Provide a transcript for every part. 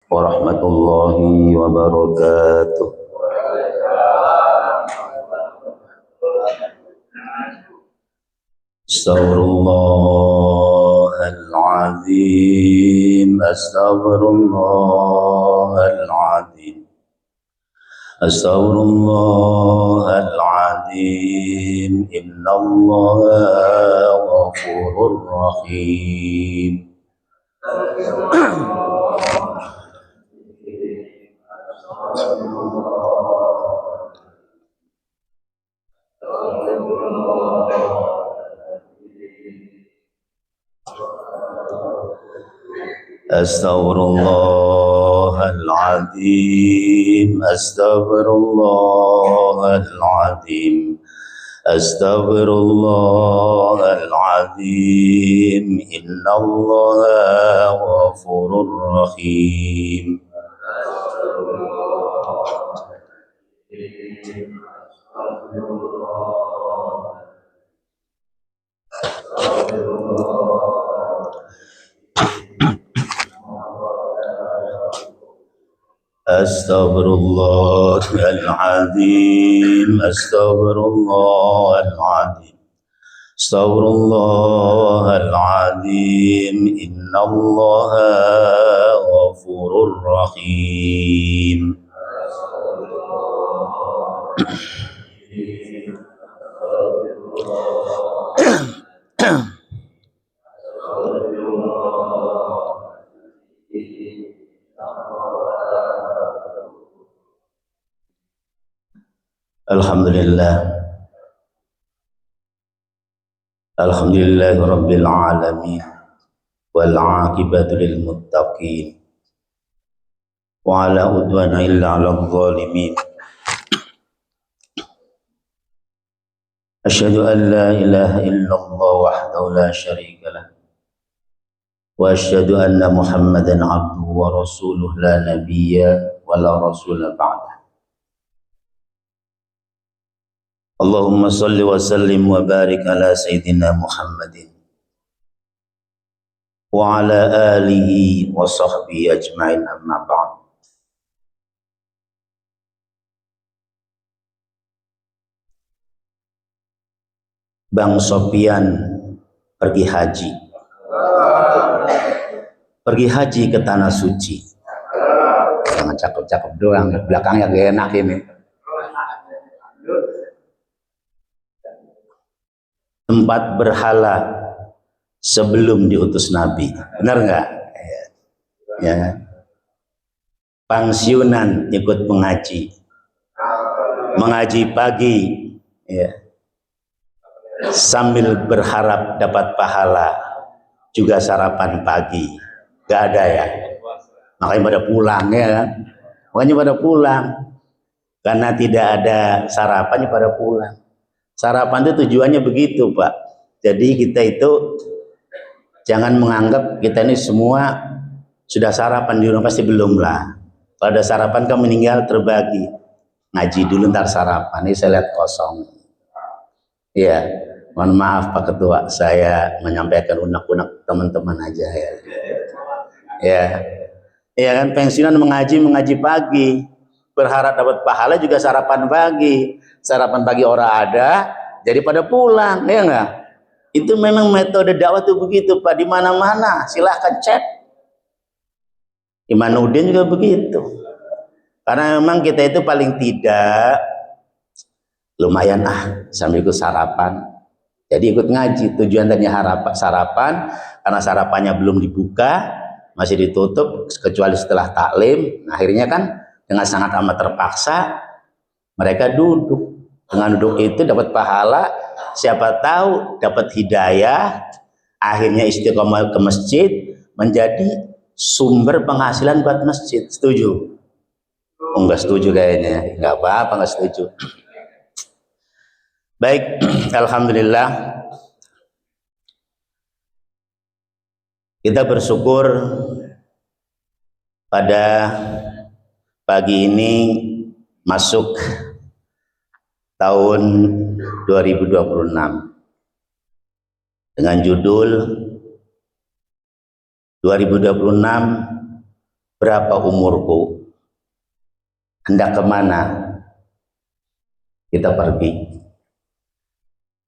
warahmatullahi wabarakatuh. Astaghfirullahaladzim, astaghfirullahaladzim, astaghfirullahaladzim, innallaha ghafurur rahim. Astaghfirullahaladzim, astaghfirullahaladzim, astaghfirullahaladzim, innallaha ghafurur rahim. Astaghfirullahaladzim, astaghfirullahaladzim, astaghfirullahaladzim, innallaha ghafurur rahim. Alhamdulillah, alhamdulillahi rabbil alamin, wal aqibatu lil muttaqin, wa ala udwana illa 'alal zalimin. Asyhadu an la ilaha illallah wahdahu la syarika lah, wa asyhadu anna Muhammadan 'abduhu wa rasuluh la nabiyya wa la rasula ba'dah. Allahumma salli wa sallim wa barik ala sayyidina Muhammadin wa ala alihi wa sahbihi ajma'in, amma ba'd. Bang Sofyan pergi haji. Pergi haji ke tanah suci. Jangan cakep-cakep doang, belakangnya gak enak ini. Tempat berhala sebelum diutus Nabi, benar nggak? Ya. Pensiunan ikut mengaji, mengaji pagi, ya. Sambil berharap dapat pahala, juga sarapan pagi, nggak ada ya? Makanya pada pulang ya, makanya pada pulang, karena tidak ada sarapannya pada pulang. Sarapan itu tujuannya begitu, Pak. Jadi kita itu jangan menganggap kita ini semua sudah sarapan di rumah, pasti belum lah. Kalau ada sarapan kan meninggal terbagi. Ngaji dulu ntar sarapan. Ini saya lihat kosong. Iya, mohon maaf Pak Ketua, saya menyampaikan unek-unek teman-teman aja ya. Ya, ya kan pensiunan mengaji pagi. Berharap dapat pahala juga sarapan pagi. Sarapan pagi orang ada, jadi pada pulang, ya enggak? Itu memang metode dakwah tuh begitu, Pak, di mana-mana. Silahkan cek. Imanuddin juga begitu. Karena memang kita itu paling tidak lumayan sambil ikut sarapan. Jadi ikut ngaji, tujuan tadinya sarapan, karena sarapannya belum dibuka, masih ditutup kecuali setelah taklim. Akhirnya kan dengan sangat amat terpaksa mereka duduk. Dengan duduk itu dapat pahala, siapa tahu dapat hidayah, akhirnya istiqomah ke masjid, menjadi sumber penghasilan buat masjid. Setuju? Oh, enggak setuju kayaknya. Enggak apa-apa, enggak setuju. Baik, alhamdulillah. Kita bersyukur pada pagi ini masuk tahun 2026 dengan judul 2026 berapa umurku, hendak kemana kita pergi.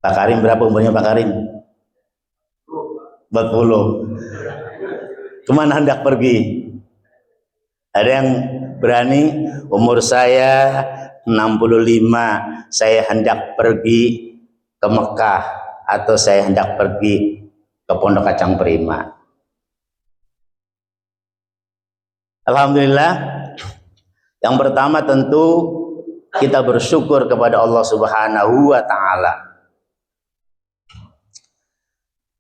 Pak Karim berapa umurnya Pak Karim? 40. Kemana hendak pergi? Ada yang berani? Umur saya 65, saya hendak pergi ke Mekah, atau saya hendak pergi ke Pondok Kacang Prima. Alhamdulillah, yang pertama tentu kita bersyukur kepada Allah Subhanahu wa Ta'ala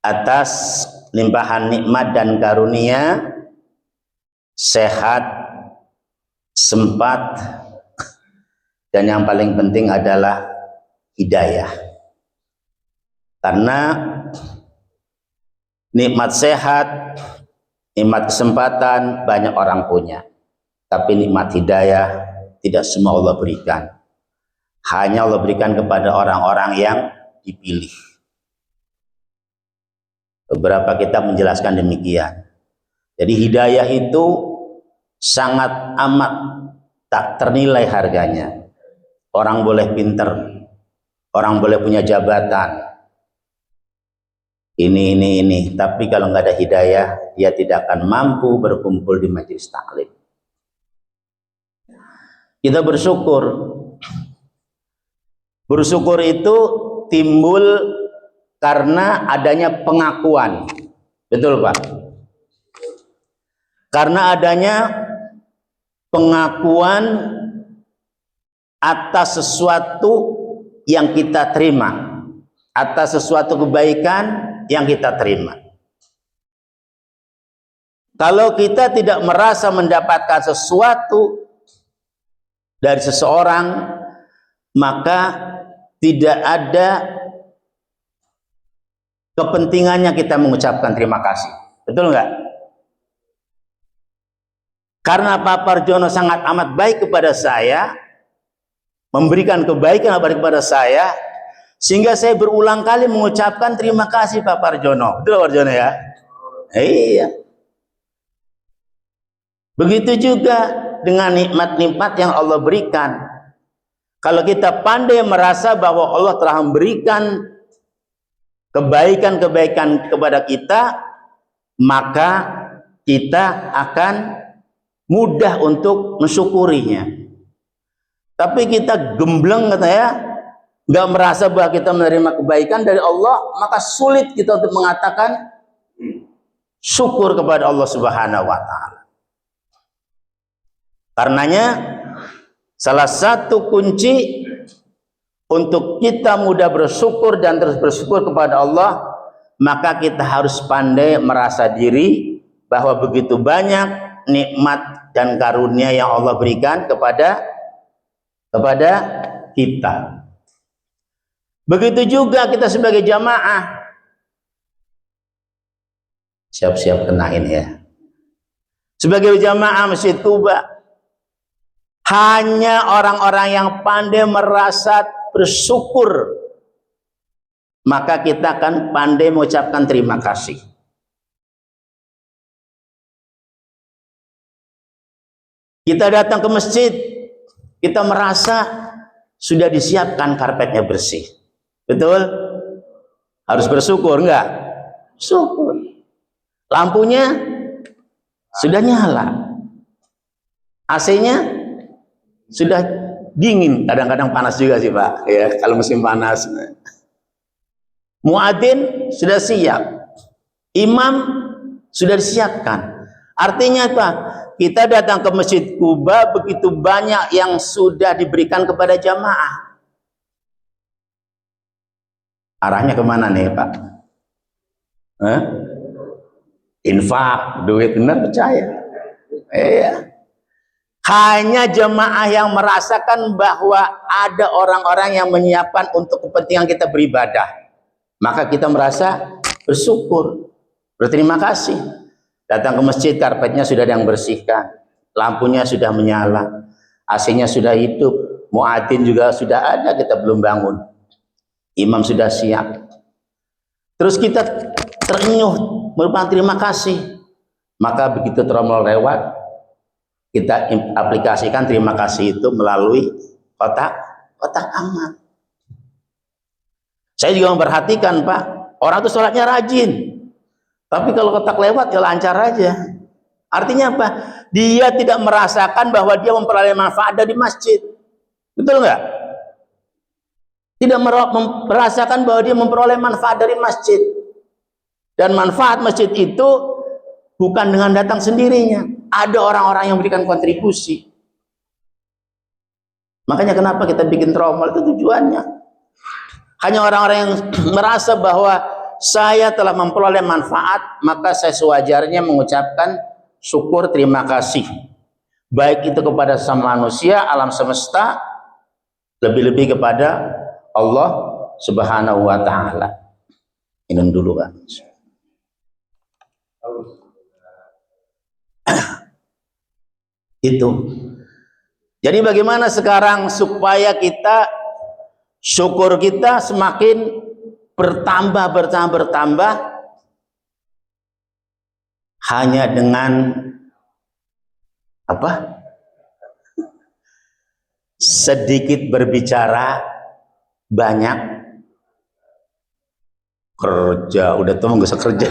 atas limpahan nikmat dan karunia, sehat, sempat, dan yang paling penting adalah hidayah. Karena nikmat sehat, nikmat kesempatan banyak orang punya, tapi nikmat hidayah tidak semua Allah berikan. Hanya Allah berikan kepada orang-orang yang dipilih. Beberapa kitab menjelaskan demikian. Jadi hidayah itu sangat amat tak ternilai harganya. Orang boleh pinter, orang boleh punya jabatan, ini. Tapi kalau nggak ada hidayah, dia tidak akan mampu berkumpul di majelis taklim. Kita bersyukur. Bersyukur itu timbul karena adanya pengakuan. Betul Pak? Karena adanya pengakuan atas sesuatu yang kita terima, atas sesuatu kebaikan yang kita terima. Kalau kita tidak merasa mendapatkan sesuatu dari seseorang, maka tidak ada kepentingannya kita mengucapkan terima kasih. Betul nggak? Karena Pak Parjono sangat amat baik kepada saya, memberikan kebaikan kepada saya, sehingga saya berulang kali mengucapkan terima kasih Pak Parjono. Betul Pak Parjono ya? Iya. Begitu juga dengan nikmat-nikmat yang Allah berikan. Kalau kita pandai merasa bahwa Allah telah memberikan kebaikan-kebaikan kepada kita, maka kita akan mudah untuk mensyukurinya. Tapi kita gembleng katanya, nggak merasa bahwa kita menerima kebaikan dari Allah, maka sulit kita untuk mengatakan syukur kepada Allah Subhanahu wa Ta'ala. Karenanya salah satu kunci untuk kita mudah bersyukur dan terus bersyukur kepada Allah, maka kita harus pandai merasa diri bahwa begitu banyak nikmat dan karunia yang Allah berikan kepada kita. Begitu juga kita sebagai jamaah. Siap-siap kenain ya. Sebagai jamaah Masjid Kuba, hanya orang-orang yang pandai merasa bersyukur, maka kita akan pandai mengucapkan terima kasih. Kita datang ke masjid, kita merasa sudah disiapkan karpetnya bersih. Betul? Harus bersyukur, enggak? Syukur. Lampunya sudah nyala. AC-nya sudah dingin, kadang-kadang panas juga sih Pak, ya kalau musim panas. Muadzin sudah siap, imam sudah disiapkan. Artinya apa? Kita datang ke Masjid Kuba, begitu banyak yang sudah diberikan kepada jamaah. Arahnya kemana nih Pak? Infak, duit, benar percaya? Iya. Hanya jemaah yang merasakan bahwa ada orang-orang yang menyiapkan untuk kepentingan kita beribadah, maka kita merasa bersyukur, berterima kasih. Datang ke masjid, karpetnya sudah ada yang bersihkan, lampunya sudah menyala, AC-nya sudah hidup, muadzin juga sudah ada, kita belum bangun, imam sudah siap. Terus kita terenyuh merupakan terima kasih. Maka begitu tromol lewat, kita aplikasikan terima kasih itu melalui kotak amal. Saya juga memperhatikan Pak, orang itu sholatnya rajin, tapi kalau kotak lewat ya lancar aja. Artinya apa? Dia tidak merasakan bahwa dia memperoleh manfaat dari masjid. Betul nggak? Tidak merasakan bahwa dia memperoleh manfaat dari masjid. Dan manfaat masjid itu bukan dengan datang sendirinya. Ada orang-orang yang memberikan kontribusi. Makanya kenapa kita bikin tromol, itu tujuannya. Hanya orang-orang yang merasa bahwa saya telah memperoleh manfaat, maka saya sewajarnya mengucapkan syukur terima kasih. Baik itu kepada sama manusia, alam semesta, lebih-lebih kepada Allah Subhanahu wa Ta'ala. Minum dulu Pak. Itu. Jadi bagaimana sekarang supaya kita syukur kita semakin bertambah hanya dengan apa? Sedikit berbicara, banyak kerja. Udah tuh nggak usah kerja.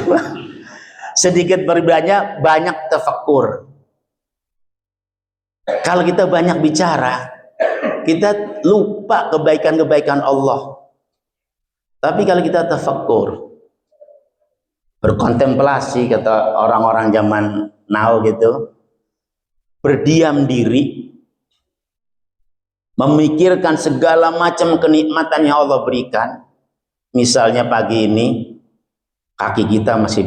Sedikit berbanyak, banyak tafakkur. Kalau kita banyak bicara, kita lupa kebaikan-kebaikan Allah. Tapi kalau kita tafakkur, berkontemplasi, kata orang-orang zaman now gitu, berdiam diri, memikirkan segala macam kenikmatan yang Allah berikan. Misalnya pagi ini, kaki kita masih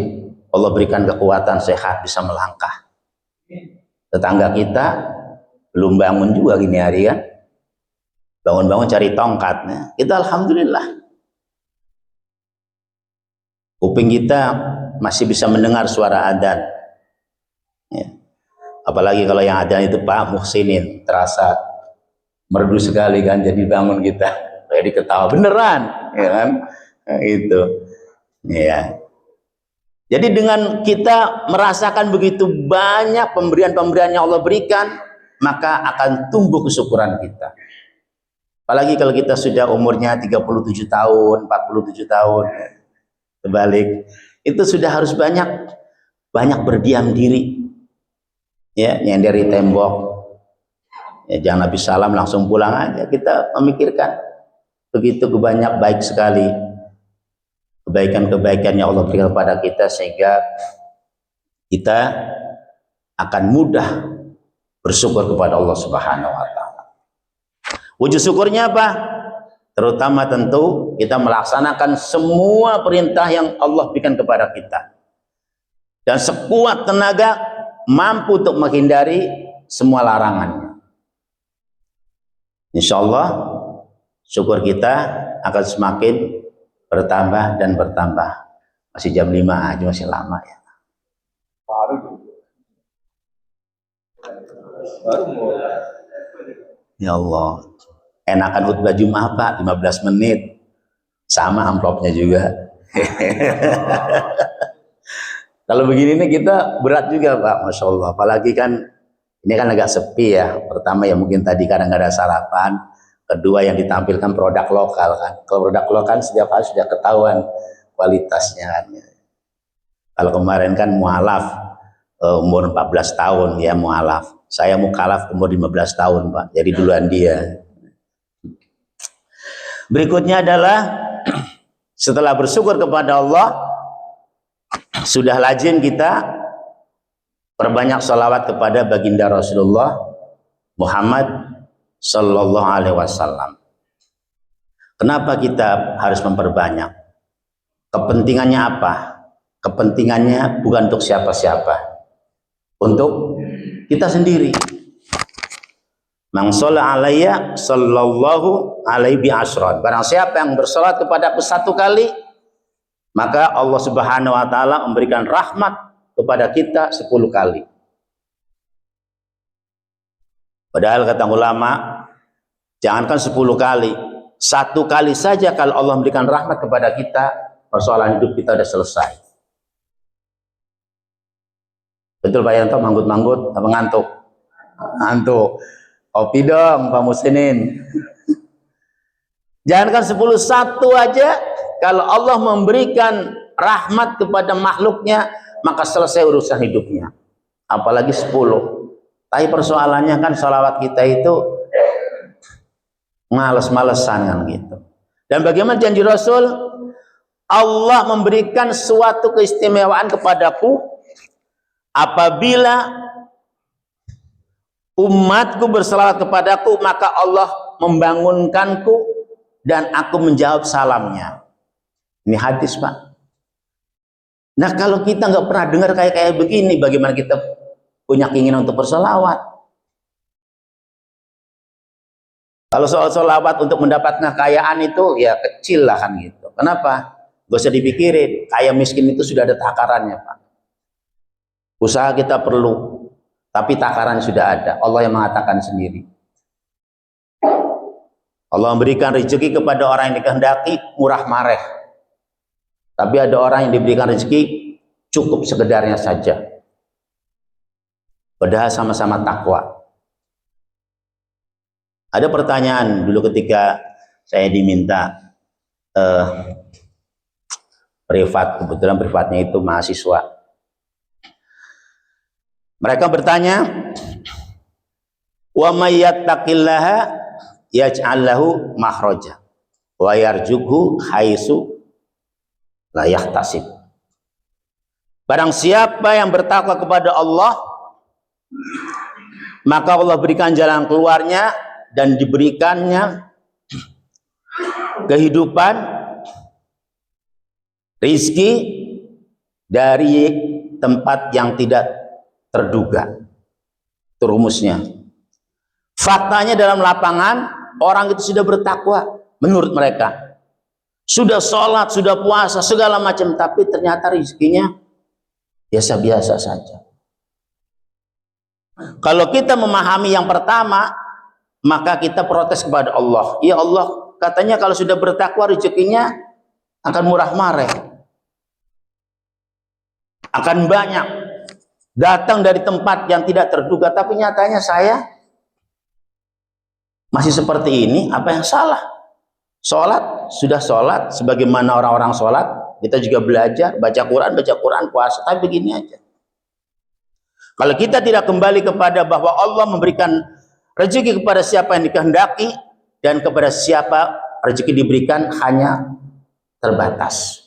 Allah berikan kekuatan sehat, bisa melangkah. Tetangga kita belum bangun juga gini hari kan, bangun-bangun cari tongkatnya, kita alhamdulillah. Kuping kita masih bisa mendengar suara adzan ya. Apalagi kalau yang adzan itu Pak Muhsinin, terasa merdu sekali kan, jadi bangun kita kayak diketawa beneran ya kan, nah, itu ya. Jadi dengan kita merasakan begitu banyak pemberian-pemberian yang Allah berikan, maka akan tumbuh kesyukuran kita. Apalagi kalau kita sudah umurnya 37 tahun, 47 tahun, terbalik, itu sudah harus banyak berdiam diri. Ya, nyender di tembok. Ya, jangan habis salam langsung pulang aja. Kita memikirkan begitu banyak baik sekali kebaikan-kebaikan yang Allah berikan kepada kita, sehingga kita akan mudah bersyukur kepada Allah Subhanahu wa Ta'ala. Wujud syukurnya apa? Terutama tentu kita melaksanakan semua perintah yang Allah berikan kepada kita, dan sekuat tenaga mampu untuk menghindari semua larangannya. Insya Allah syukur kita akan semakin bertambah dan bertambah. Masih jam 5 aja, masih lama ya. Ya Allah, enakan khutbah Jumat Pak, 15 menit. Sama amplopnya juga. Kalau begini nih kita berat juga Pak, Masya Allah. Apalagi kan ini kan agak sepi ya. Pertama ya mungkin tadi karena nggak ada sarapan. Kedua yang ditampilkan produk lokal kan. Kalau produk lokal setiap hari sudah ketahuan kualitasnya kan. Kalau kemarin kan mualaf umur 14 tahun ya mualaf. Saya mukalaf umur 15 tahun Pak. Jadi duluan dia. Berikutnya adalah setelah bersyukur kepada Allah, sudah lazim kita perbanyak salawat kepada baginda Rasulullah Muhammad Sallallahu Alaihi Wasallam. Kenapa kita harus memperbanyak? Kepentingannya apa? Kepentingannya bukan untuk siapa-siapa, untuk kita sendiri. Man shalla alayya sallallahu alaihi bi'ashran. Barang siapa yang bersalat kepada aku 1 kali, maka Allah Subhanahu wa Ta'ala memberikan rahmat kepada kita 10 kali. Padahal kata ulama, jangankan 10 kali, 1 kali saja kalau Allah memberikan rahmat kepada kita, persoalan hidup kita sudah selesai. Betul Pak Yanto, manggut-manggut, apa ngantuk? Antuk, kopi dong Pak Musinin. Jangankan 10, 1 aja, kalau Allah memberikan rahmat kepada makhluknya, maka selesai urusan hidupnya. Apalagi 10. Tapi persoalannya kan sholawat kita itu males-malesan kan gitu. Dan bagaimana janji Rasul? Allah memberikan suatu keistimewaan kepadaku apabila umatku berselawat kepadaku, maka Allah membangunkanku dan aku menjawab salamnya. Ini hadis, Pak. Nah, kalau kita nggak pernah dengar kayak begini, bagaimana kita punya keinginan untuk berselawat? Kalau soal selawat untuk mendapatkan kekayaan itu ya kecil lah kan gitu. Kenapa? Gak usah dipikirin. Kaya miskin itu sudah ada takarannya, Pak. Usaha kita perlu, tapi takaran sudah ada. Allah yang mengatakan sendiri. Allah memberikan rezeki kepada orang yang dikehendaki murah mareh. Tapi ada orang yang diberikan rezeki cukup sekedarnya saja. Padahal sama-sama takwa. Ada pertanyaan dulu ketika saya diminta privat, kebetulan privatnya itu mahasiswa. Mereka bertanya, wa may yattaqillaha yaj'al lahu makhraja wa yarjughu haitsu la yahtasib. Barang siapa yang bertakwa kepada Allah, maka Allah berikan jalan keluarnya dan diberikannya kehidupan, rizki dari tempat yang tidak terduga. Itu rumusnya. Faktanya dalam lapangan orang itu sudah bertakwa menurut mereka, sudah sholat, sudah puasa, segala macam, tapi ternyata rizkinya biasa-biasa saja. Kalau kita memahami yang pertama, maka kita protes kepada Allah. Ya Allah, katanya kalau sudah bertakwa rezekinya akan murah mareh, akan banyak, datang dari tempat yang tidak terduga. Tapi nyatanya saya masih seperti ini. Apa yang salah? Sholat, sudah sholat sebagaimana orang-orang sholat. Kita juga belajar, baca Quran, puasa. Tapi begini aja. Kalau kita tidak kembali kepada bahwa Allah memberikan rezeki kepada siapa yang dikehendaki, dan kepada siapa rezeki diberikan hanya terbatas.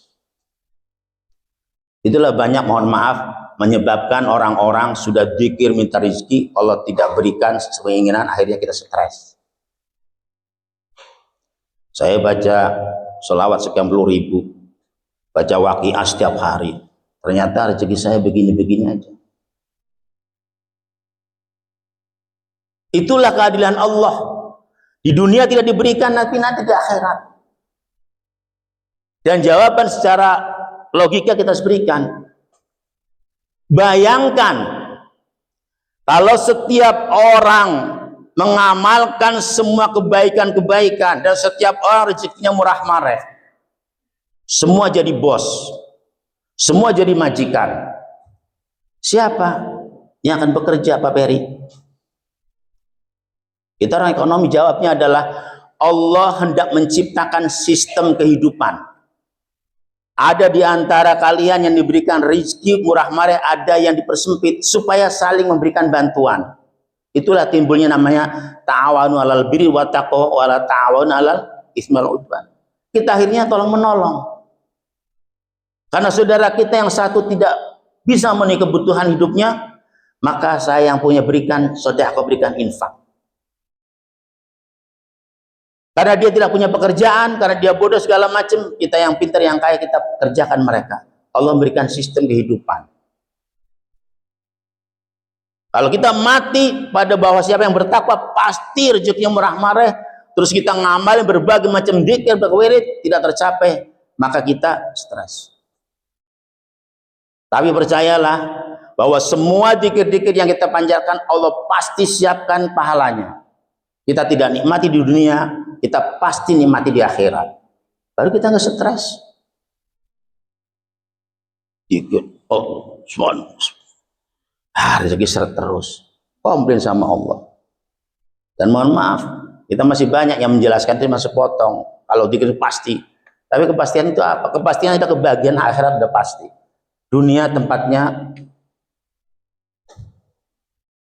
Itulah banyak, mohon maaf, menyebabkan orang-orang sudah dzikir minta rezeki, Allah tidak berikan sesuai keinginan, akhirnya kita stres. Saya baca selawat sekian puluh ribu, baca waqiah setiap hari, ternyata rezeki saya begini-begini aja. Itulah keadilan Allah. Di dunia tidak diberikan, tapi nanti di akhirat. Dan jawaban secara logika kita harus berikan. Bayangkan kalau setiap orang mengamalkan semua kebaikan-kebaikan dan setiap orang rezekinya murah mareh, semua jadi bos, semua jadi majikan. Siapa yang akan bekerja, Pak Peri? Kita orang ekonomi, jawabnya adalah Allah hendak menciptakan sistem kehidupan. Ada di antara kalian yang diberikan rezeki murah mareh, ada yang dipersempit supaya saling memberikan bantuan. Itulah timbulnya namanya ta'awanu 'alal birri wa taqwa wa la ta'awanu 'alal itsmi wal 'udwan. Kita akhirnya tolong menolong. Karena saudara kita yang satu tidak bisa memenuhi kebutuhan hidupnya, maka saya yang punya berikan sedekah, berikan infak. Karena dia tidak punya pekerjaan, karena dia bodoh segala macam, kita yang pintar, yang kaya, kita kerjakan mereka. Allah memberikan sistem kehidupan. Kalau kita mati pada bahwa siapa yang bertakwa pasti rezekinya murah mareh, terus kita ngamalin berbagai macam dzikir, berwirid, tidak tercapai, maka kita stres. Tapi percayalah bahwa semua dzikir-dzikir yang kita panjatkan Allah pasti siapkan pahalanya. Kita tidak nikmati di dunia, kita pasti nikmati di akhirat. Baru kita nggak stres. Ikut, oh, rezeki seret terus. komplain sama Allah. Dan mohon maaf, kita masih banyak yang menjelaskan itu masih potong. Kalau dikir pasti, tapi kepastian itu apa? Kepastian itu kebahagiaan akhirat udah pasti. Dunia tempatnya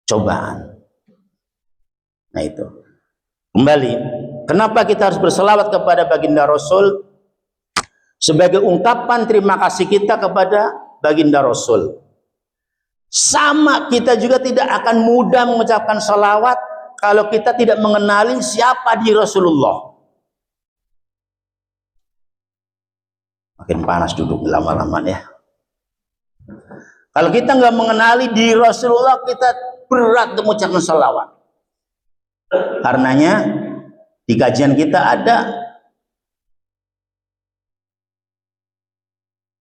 cobaan. Nah itu. Kembali, kenapa kita harus berselawat kepada baginda Rasul? Sebagai ungkapan terima kasih kita kepada baginda Rasul. Sama kita juga tidak akan mudah mengucapkan salawat kalau kita tidak mengenali siapa di Rasulullah. Makin panas duduk lama-lama ya. Kalau kita nggak mengenali di Rasulullah, kita berat untuk mengucapkan salawat. Karenanya di kajian kita ada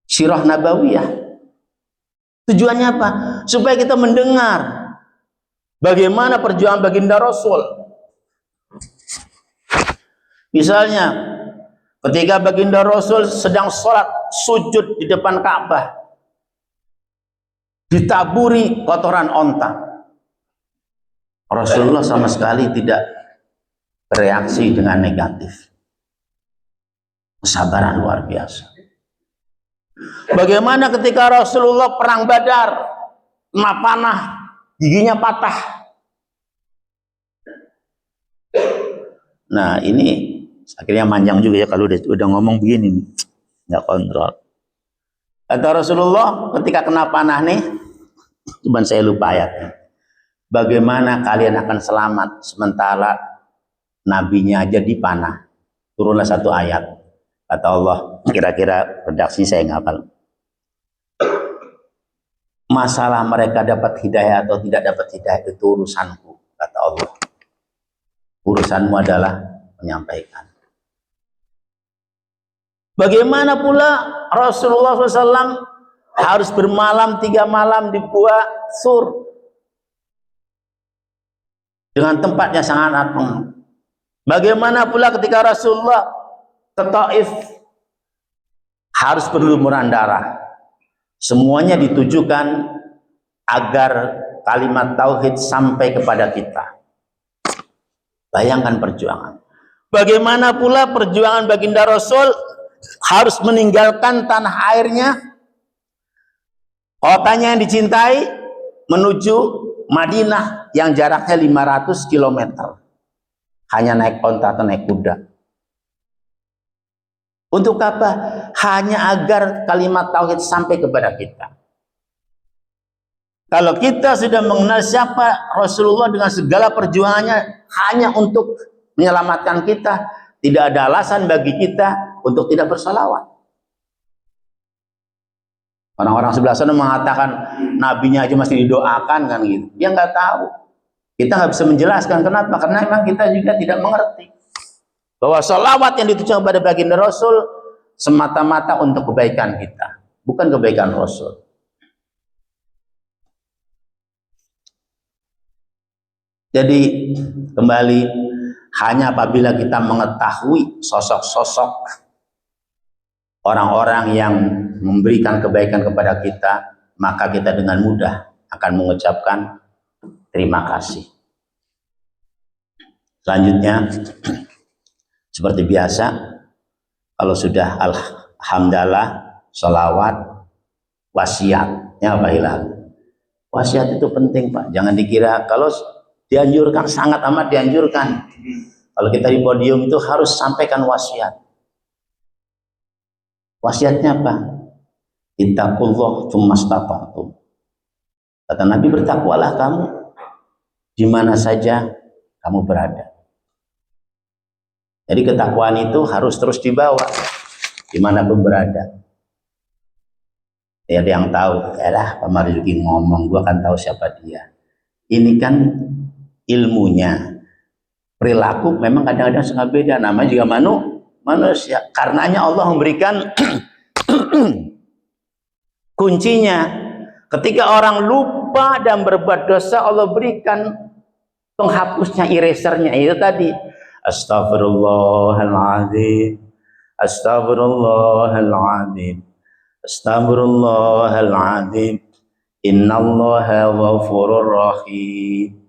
Sirah Nabawiyah. Tujuannya apa? Supaya kita mendengar bagaimana perjuangan baginda Rasul. Misalnya ketika baginda Rasul sedang sholat sujud di depan Ka'bah, ditaburi kotoran onta, Rasulullah sama sekali tidak bereaksi dengan negatif. Kesabaran luar biasa. Bagaimana ketika Rasulullah perang Badar, kena panah, giginya patah. Nah ini akhirnya manjang juga ya kalau udah ngomong begini, nggak kontrol. Kata Rasulullah ketika kena panah nih, cuman saya lupa ayatnya. Bagaimana kalian akan selamat sementara nabinya aja dipanah? Turunlah satu ayat. Kata Allah, kira-kira redaksinya saya nggak hafal. Masalah mereka dapat hidayah atau tidak dapat hidayah itu urusanku, kata Allah. Urusanmu adalah menyampaikan. Bagaimana pula Rasulullah SAW harus bermalam 3 malam di Gua Sur dengan tempatnya sangat apeng. Bagaimana pula ketika Rasulullah ke Taif harus berlumuran darah. Semuanya ditujukan agar kalimat tauhid sampai kepada kita. Bayangkan perjuangan. Bagaimana pula perjuangan baginda Rasul harus meninggalkan tanah airnya, kotanya yang dicintai, menuju Madinah yang jaraknya 500 km. Hanya naik onta atau naik kuda. Untuk apa? Hanya agar kalimat tauhid sampai kepada kita. Kalau kita sudah mengenal siapa Rasulullah dengan segala perjuangannya hanya untuk menyelamatkan kita, tidak ada alasan bagi kita untuk tidak bersalawat. Orang-orang sebelah sana mengatakan nabinya aja masih didoakan kan gitu. Dia nggak tahu. Kita nggak bisa menjelaskan kenapa? Karena memang kita juga tidak mengerti bahwa salawat yang ditujukan kepada baginda Rasul semata-mata untuk kebaikan kita, bukan kebaikan Rasul. Jadi kembali, hanya apabila kita mengetahui sosok-sosok orang-orang yang memberikan kebaikan kepada kita, maka kita dengan mudah akan mengucapkan terima kasih. Selanjutnya, seperti biasa, kalau sudah alhamdulillah, salawat, wasiatnya apa hilang? Wasiat itu penting Pak, jangan dikira kalau dianjurkan, sangat amat dianjurkan. Kalau kita di podium itu harus sampaikan wasiat. Wasiatnya apa? Ittaqullah tsummastata'tum. Kata Nabi, bertakwalah kamu di mana saja kamu berada. Jadi ketakwaan itu harus terus dibawa dimanapun berada. Ya, ada yang tahu, Pak Marzuki ngomong, gua kan tahu siapa dia. Ini kan ilmunya, perilaku memang kadang-kadang suka beda. Namanya juga manusia. Karenanya Allah memberikan kuncinya. Ketika orang lupa dan berbuat dosa, Allah berikan penghapusnya, erasernya. Itu tadi. Astaghfirullahaladzim, astaghfirullahaladzim, astaghfirullahaladzim, innallaha ghafurur rahim.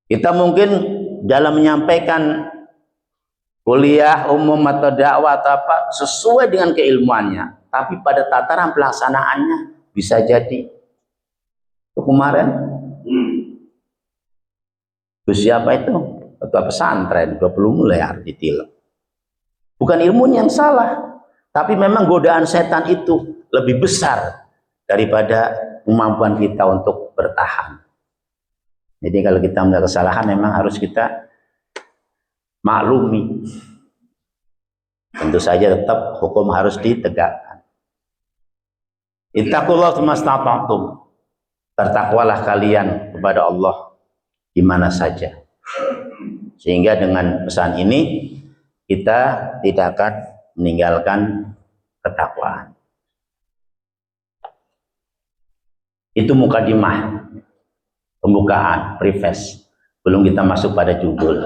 Kita mungkin dalam menyampaikan kuliah umum atau dakwah atau apa sesuai dengan keilmuannya, tapi pada tataran pelaksanaannya bisa jadi kemarin siapa itu ketua pesantren 20 miliar ditilang. Bukan ilmunya yang salah, tapi memang godaan setan itu lebih besar daripada kemampuan kita untuk bertahan. Jadi kalau kita melihat kesalahan memang harus kita maklumi. Tentu saja tetap hukum harus ditegakkan. Ittaqullah mastata'tum. Bertakwalah kalian kepada Allah di mana saja. Sehingga dengan pesan ini kita tidak akan meninggalkan ketakwaan. Itu mukadimah, pembukaan, preface. Belum kita masuk pada judul.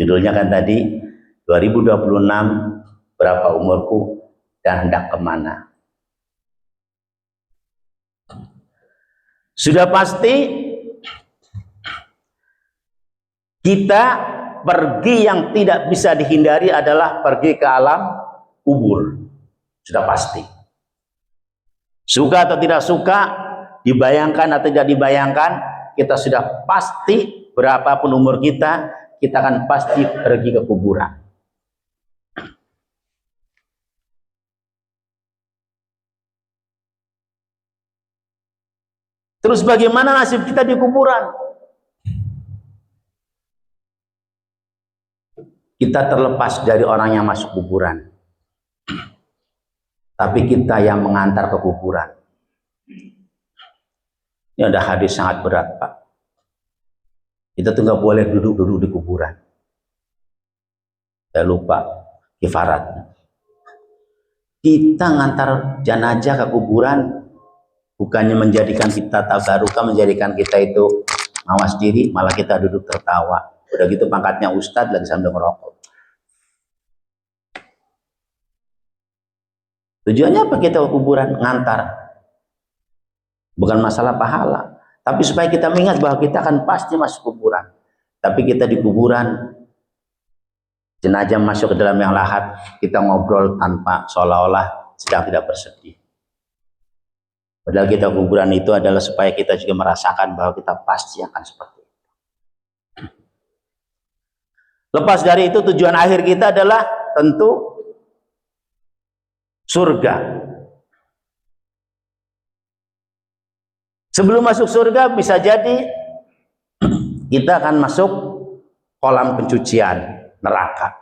Judulnya kan tadi 2026 berapa umurku dan hendak kemana. Sudah pasti kita pergi yang tidak bisa dihindari adalah pergi ke alam kubur. Sudah pasti. Suka atau tidak suka, dibayangkan atau tidak dibayangkan, kita sudah pasti berapapun umur kita akan pasti pergi ke kuburan. Terus bagaimana nasib kita di kuburan? Kita terlepas dari orang yang masuk kuburan. Tapi kita yang mengantar ke kuburan. Ini ada hadis sangat berat, Pak. Kita tuh nggak boleh duduk-duduk di kuburan. Saya lupa kifarat. Kita ngantar jenazah ke kuburan bukannya menjadikan kita tabarukah, menjadikan kita itu mawas diri, malah kita duduk tertawa. Udah gitu pangkatnya ustadz lagi sambil ngerokok. Tujuannya apa kita ke kuburan? Ngantar. Bukan masalah pahala, tapi supaya kita mengingat bahwa kita akan pasti masuk kuburan. Tapi kita di kuburan, jenazah masuk ke dalam yang lahat, kita ngobrol tanpa seolah-olah sedang tidak bersedih. Padahal kita kuburan itu adalah supaya kita juga merasakan bahwa kita pasti akan seperti itu. Lepas dari itu tujuan akhir kita adalah tentu surga. Sebelum masuk surga bisa jadi kita akan masuk kolam pencucian neraka.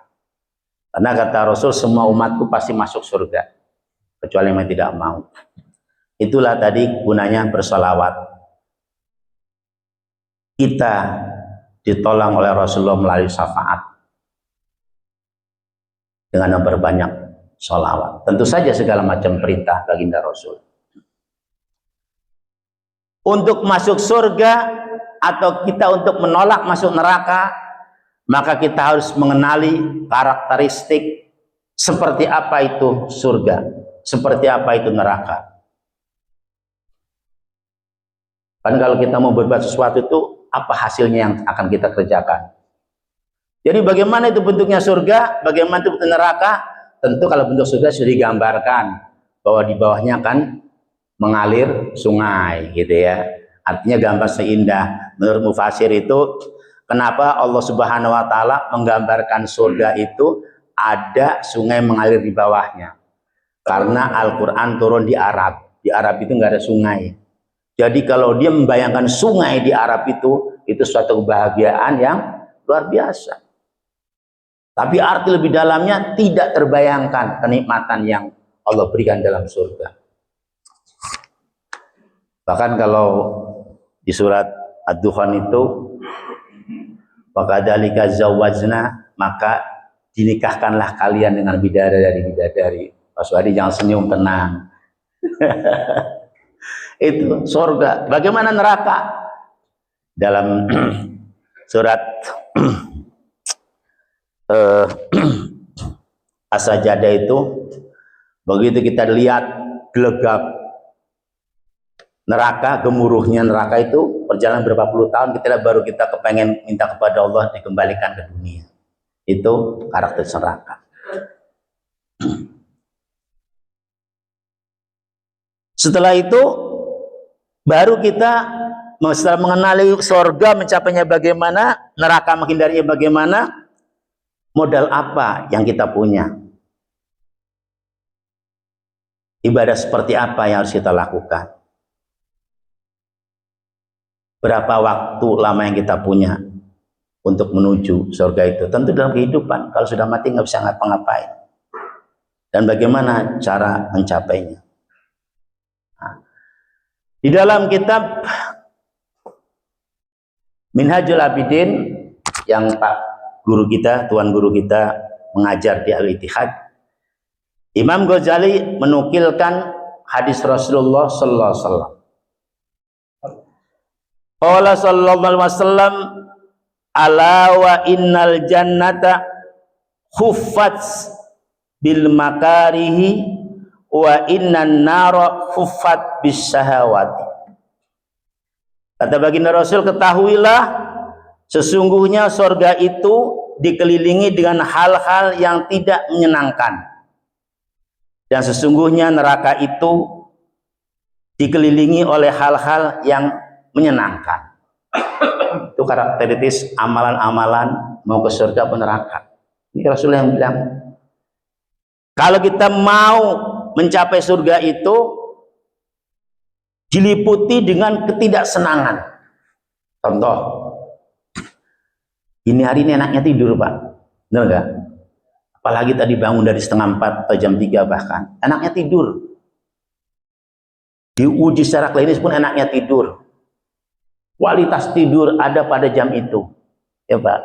Karena kata Rasul semua umatku pasti masuk surga kecuali yang tidak mau. Itulah tadi gunanya bersolawat. Kita ditolong oleh Rasulullah melalui syafaat dengan memperbanyak sholawat. Tentu saja segala macam perintah baginda Rasul. Untuk masuk surga atau kita untuk menolak masuk neraka, maka kita harus mengenali karakteristik seperti apa itu surga, seperti apa itu neraka. Kan kalau kita mau berbuat sesuatu itu apa hasilnya yang akan kita kerjakan. Jadi bagaimana itu bentuknya surga, bagaimana itu bentuk neraka? Tentu kalau bentuk surga sudah digambarkan bahwa di bawahnya kan mengalir sungai gitu ya. Artinya gambar seindah. Menurut mufasir itu kenapa Allah Subhanahu wa taala menggambarkan surga itu ada sungai mengalir di bawahnya. Karena Al-Qur'an turun di Arab. Di Arab itu nggak ada sungai. Jadi kalau dia membayangkan sungai di Arab itu suatu kebahagiaan yang luar biasa. Tapi arti lebih dalamnya tidak terbayangkan kenikmatan yang Allah berikan dalam surga. Bahkan kalau di surat Ad-Dukhan itu wakadzalika zawwajna, maka dinikahkanlah kalian dengan bidadari. Pak Suhadi jangan senyum, tenang. Itu surga. Bagaimana neraka? Dalam surat As-Sajdah itu begitu kita lihat gelegak neraka, gemuruhnya neraka itu berjalan berapa puluh tahun, baru kita kepengen minta kepada Allah dikembalikan ke dunia. Itu karakter neraka. Setelah itu baru kita setelah mengenali surga mencapainya bagaimana, neraka menghindarinya bagaimana, modal apa yang kita punya, ibadah seperti apa yang harus kita lakukan, berapa waktu lama yang kita punya untuk menuju surga itu. Tentu dalam kehidupan, kalau sudah mati nggak bisa ngapa-ngapain, dan bagaimana cara mencapainya. Nah, di dalam kitab Minhajul Abidin yang Pak Guru kita, Tuan Guru kita mengajar di Al-Ittihad, Imam Ghazali menukilkan hadis Rasulullah sallallahu alaihi wasallam. Qala sallallahu alaihi wasallam, ala wa innal jannata khuffat bil makarihi wa innan nara khuffat bis syahawati. Kata baginda Rasul, ketahuilah sesungguhnya surga itu dikelilingi dengan hal-hal yang tidak menyenangkan, dan sesungguhnya neraka itu dikelilingi oleh hal-hal yang menyenangkan. Itu karakteristik amalan-amalan mau ke surga atau neraka. Ini Rasul yang bilang, kalau kita mau mencapai surga itu diliputi dengan ketidaksenangan. Contoh, ini hari ini enaknya tidur, Pak. Benar nggak? Apalagi tadi bangun dari 3:30 atau jam 3 bahkan. Enaknya tidur. Diuji secara klinis pun enaknya tidur. Kualitas tidur ada pada jam itu. Ya, Pak.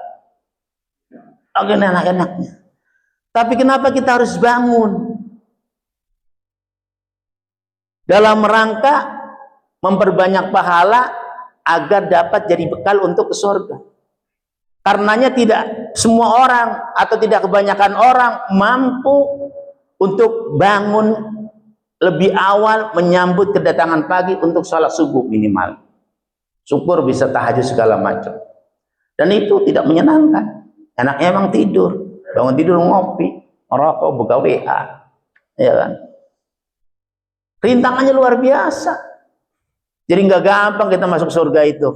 Oke, enak-enaknya. Tapi kenapa kita harus bangun? Dalam rangka memperbanyak pahala agar dapat jadi bekal untuk ke surga. Karenanya tidak semua orang atau tidak kebanyakan orang mampu untuk bangun lebih awal menyambut kedatangan pagi untuk sholat subuh minimal. Syukur bisa tahajud segala macam. Dan itu tidak menyenangkan. Enaknya emang tidur. Bangun tidur ngopi, merokok, buka WA. Ya kan? Rintangannya luar biasa. Jadi nggak gampang kita masuk surga itu.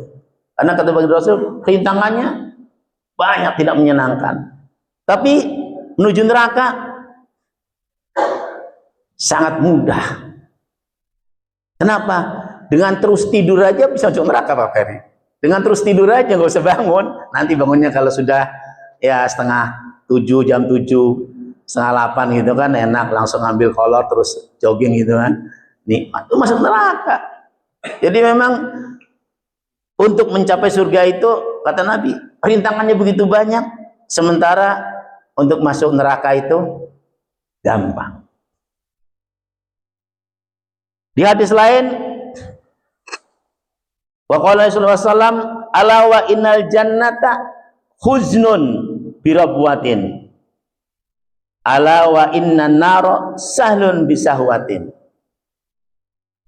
Karena kata baginda Rasul, rintangannya banyak, tidak menyenangkan. Tapi menuju neraka sangat mudah. Kenapa? Dengan terus tidur aja bisa masuk neraka, Pak Ferry. Dengan terus tidur aja, nggak usah bangun. Nanti bangunnya kalau sudah ya 6:30, jam 7, 7:30 gitu kan, enak, langsung ambil kolor terus jogging gitu kan. Nikmat, itu masuk neraka. Jadi memang untuk mencapai surga itu, kata Nabi, rintangannya begitu banyak, sementara untuk masuk neraka itu gampang. Di hadis lain, wa qala sallallahu alaihi wasallam, ala wa innal jannata huznun birabwatin, ala wa innan nara sahlun bisahwatin.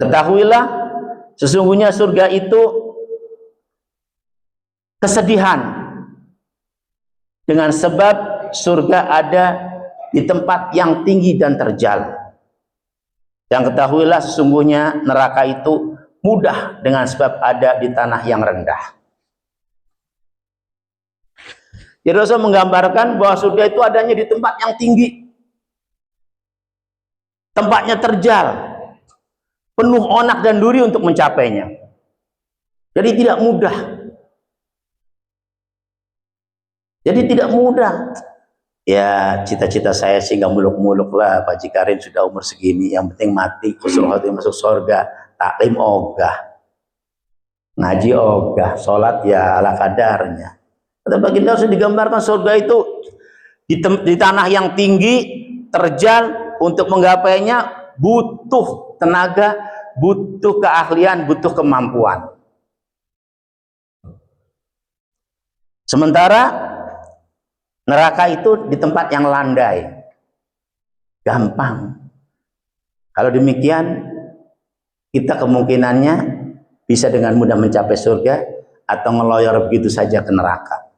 Ketahuilah sesungguhnya surga itu kesedihan, dengan sebab surga ada di tempat yang tinggi dan terjal. Dan ketahuilah sesungguhnya neraka itu mudah, dengan sebab ada di tanah yang rendah. Jadi Rasul menggambarkan bahwa surga itu adanya di tempat yang tinggi, tempatnya terjal, penuh onak dan duri untuk mencapainya. Jadi tidak mudah. Jadi tidak mudah. Ya, cita-cita saya sih nggak muluk-muluk lah. Pak Jikarin sudah umur segini, yang penting mati, masuk surga, taklim ogah, ngaji ogah, sholat ya ala kadarnya. Kata baginda sudah digambarkan surga itu di tanah yang tinggi, terjal. Untuk menggapainya butuh tenaga, butuh keahlian, butuh kemampuan. Sementara neraka itu di tempat yang landai, gampang. Kalau demikian, kita kemungkinannya bisa dengan mudah mencapai surga atau ngeloyor begitu saja ke neraka.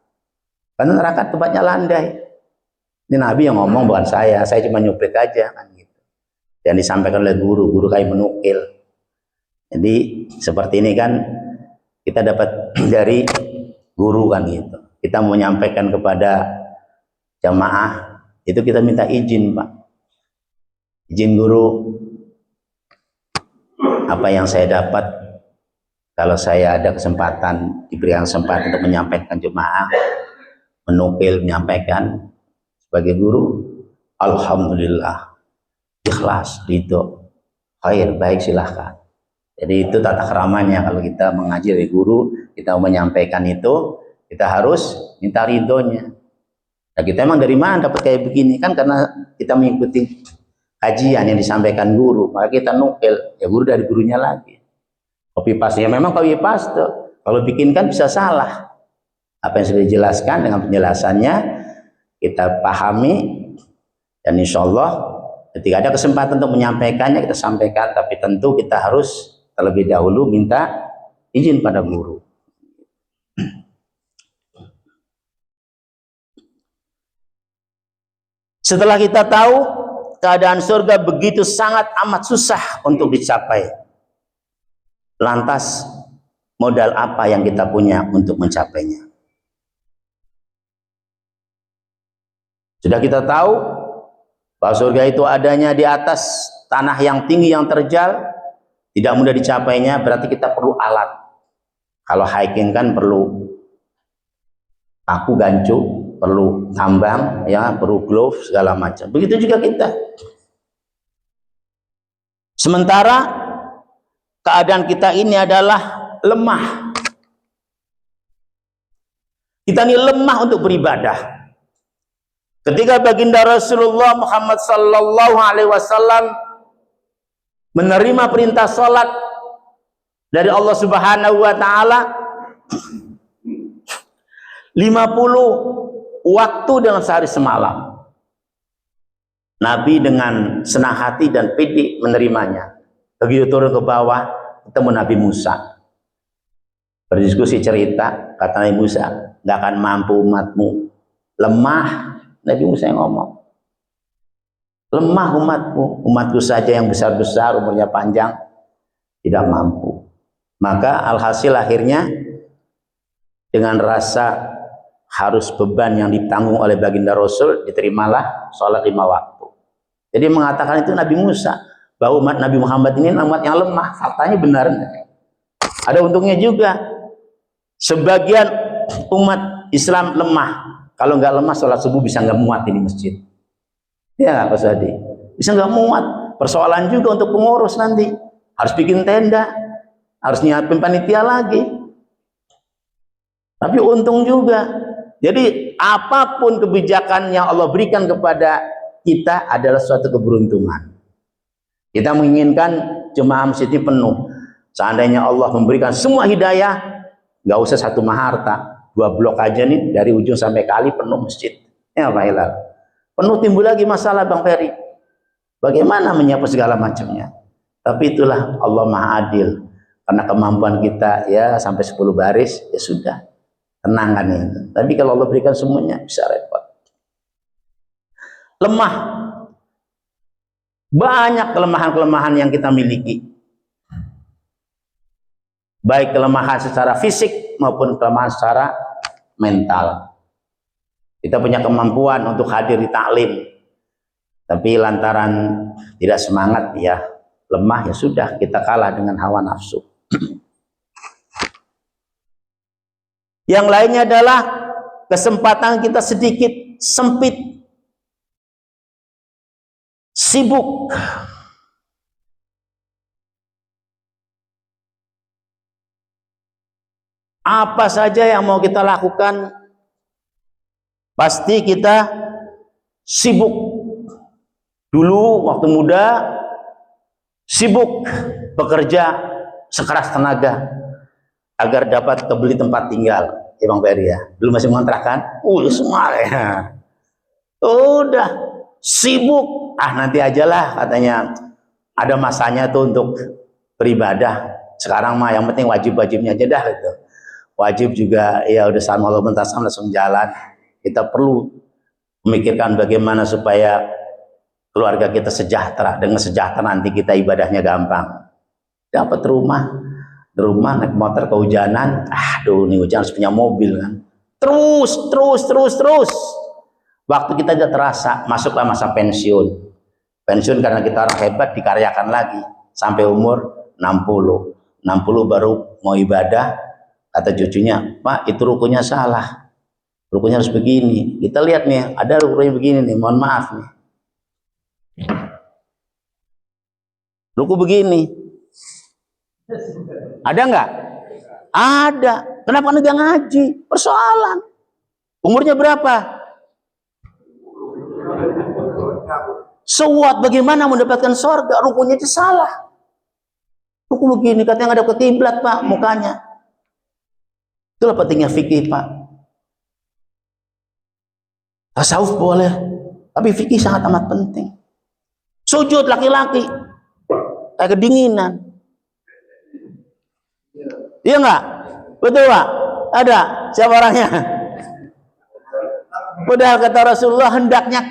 Karena neraka tempatnya landai. Ini Nabi yang ngomong, bukan saya cuma nyuplik aja kan gitu. Dan disampaikan oleh guru kami menukil. Jadi seperti ini kan kita dapat dari guru kan gitu. Kita mau menyampaikan kepada jamaah, itu kita minta izin, Pak. Izin guru, apa yang saya dapat, kalau saya ada kesempatan, diberikan kesempatan untuk menyampaikan jemaah, menukil, menyampaikan sebagai guru, alhamdulillah, ikhlas, itu khair, baik, silahkan. Jadi itu tata keramanya kalau kita mengaji dari guru, kita menyampaikan itu, kita harus minta ridhonya. Nah, kita emang dari mana dapat kayak begini? Kan karena kita mengikuti kajian yang disampaikan guru, maka kita nukil, ya guru dari gurunya lagi. Copy paste, ya memang copy paste. Kalau bikin kan bisa salah. Apa yang sudah dijelaskan dengan penjelasannya, kita pahami, dan insya Allah ketika ada kesempatan untuk menyampaikannya, kita sampaikan, tapi tentu kita harus terlebih dahulu minta izin pada guru. Setelah kita tahu keadaan surga begitu sangat amat susah untuk dicapai, lantas modal apa yang kita punya untuk mencapainya? Sudah kita tahu bahwa surga itu adanya di atas tanah yang tinggi, yang terjal, tidak mudah dicapainya, berarti kita perlu alat. Kalau hiking kan perlu paku, gancu, perlu tambang, ya, perlu glove, segala macam. Begitu juga kita. Sementara keadaan kita ini adalah lemah. Kita ini lemah untuk beribadah. Ketika baginda Rasulullah Muhammad sallallahu alaihi wasallam menerima perintah salat dari Allah Subhanahu wa taala, 50 waktu dalam sehari semalam, Nabi dengan senang hati dan pede menerimanya. Begitu turun ke bawah, ketemu Nabi Musa, berdiskusi cerita, kata Nabi Musa, gak akan mampu umatmu, lemah. Nabi Musa yang ngomong, lemah umatku saja yang besar-besar, umurnya panjang, tidak mampu. Maka alhasil akhirnya dengan rasa harus beban yang ditanggung oleh baginda Rasul, diterimalah sholat 5 waktu. Jadi mengatakan itu Nabi Musa, bahwa umat Nabi Muhammad ini umat yang lemah. Faktanya benar. Ada untungnya juga. Sebagian umat Islam lemah. Kalau nggak lemah, sholat subuh bisa nggak muat ini masjid. Ya, Pak Sadi, bisa nggak muat. Persoalan juga untuk pengurus nanti. Harus bikin tenda, harus nyiapin panitia lagi. Tapi untung juga. Jadi apapun kebijakan yang Allah berikan kepada kita adalah suatu keberuntungan. Kita menginginkan jemaah masjid ini penuh. Seandainya Allah memberikan semua hidayah, nggak usah satu maharta, 2 blok aja nih, dari ujung sampai kali penuh masjid. Ya Pak Hilal. Penuh, timbul lagi masalah Bang Ferry. Bagaimana menyiapkan segala macamnya? Tapi itulah Allah Maha Adil. Karena kemampuan kita ya sampai 10 baris, ya sudah. Tenang kan itu. Tapi kalau Allah berikan semuanya, bisa repot. Lemah. Banyak kelemahan-kelemahan yang kita miliki. Baik kelemahan secara fisik maupun kelemahan secara mental. Kita punya kemampuan untuk hadir di taklim, tapi lantaran tidak semangat, ya lemah, ya sudah, kita kalah dengan hawa nafsu. Yang lainnya adalah kesempatan kita sedikit, sempit, sibuk. Apa saja yang mau kita lakukan, pasti kita sibuk. Dulu waktu muda sibuk bekerja sekeras tenaga agar dapat kebeli tempat tinggal. Ya Bang Ferry ya, dulu masih mengontrakan, semua ya. Udah sibuk, nanti ajalah katanya, ada masanya tuh untuk beribadah. Sekarang mah yang penting wajib-wajibnya aja dah gitu. Wajib juga ya udah sama Allah mentasam langsung jalan. Kita perlu memikirkan bagaimana supaya keluarga kita sejahtera. Dengan sejahtera nanti kita ibadahnya gampang. Dapat rumah, di rumah naik motor kehujanan, aduh ini hujan harus punya mobil kan. Terus. Waktu kita tidak terasa, masuklah masa pensiun. Pensiun karena kita orang hebat dikaryakan lagi sampai umur 60. 60 baru mau ibadah, kata cucunya, Pak itu rukunya salah. Rukunya harus begini. Kita lihat nih, ada rukunya begini nih, mohon maaf nih. Ruku begini. Ada nggak? Ada. Kenapa nggak ngaji? Persoalan. Umurnya berapa? Sewat bagaimana mendapatkan sorga? Rukunya itu salah. Ruku begini, katanya ada ke kiblat Pak, mukanya. Itulah pentingnya fikih Pak. Tasawuf boleh, tapi fikih sangat amat penting. Sujud laki-laki, kayak kedinginan. Iya nggak? Betul Pak? Ada? Siapa orangnya? Padahal kata Rasulullah hendaknya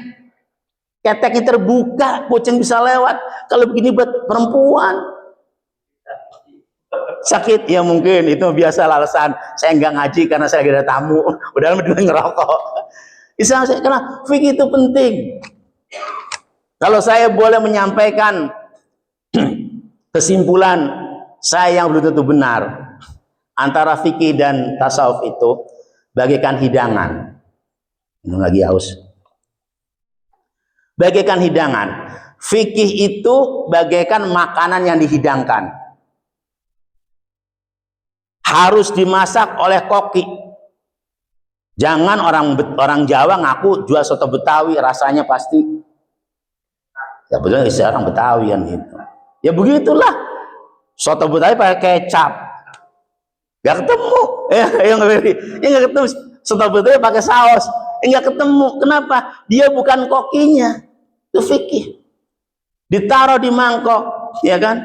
keteknya terbuka, kucing bisa lewat. Kalau begini buat perempuan sakit ya mungkin itu biasa alasan saya nggak ngaji karena saya ada tamu. Udah ngerokok. Islam saya karena fikih itu penting. Kalau saya boleh menyampaikan kesimpulan saya yang belum tentu benar antara fikih dan tasawuf itu bagaikan hidangan. Ini lagi haus. Bagaikan hidangan. Fikih itu bagaikan makanan yang dihidangkan. Harus dimasak oleh koki. Jangan orang Jawa ngaku jual soto Betawi rasanya pasti. Ya betul orang Betawi kan gitu. Ya begitulah. Soto Betawi pakai kecap. Gak ketemu. Ya nggak ketemu. Soto Betawi pakai saus. Nggak ketemu. Kenapa? Dia bukan kokinya. Itu fikih. Ditaruh di mangkok, ya kan?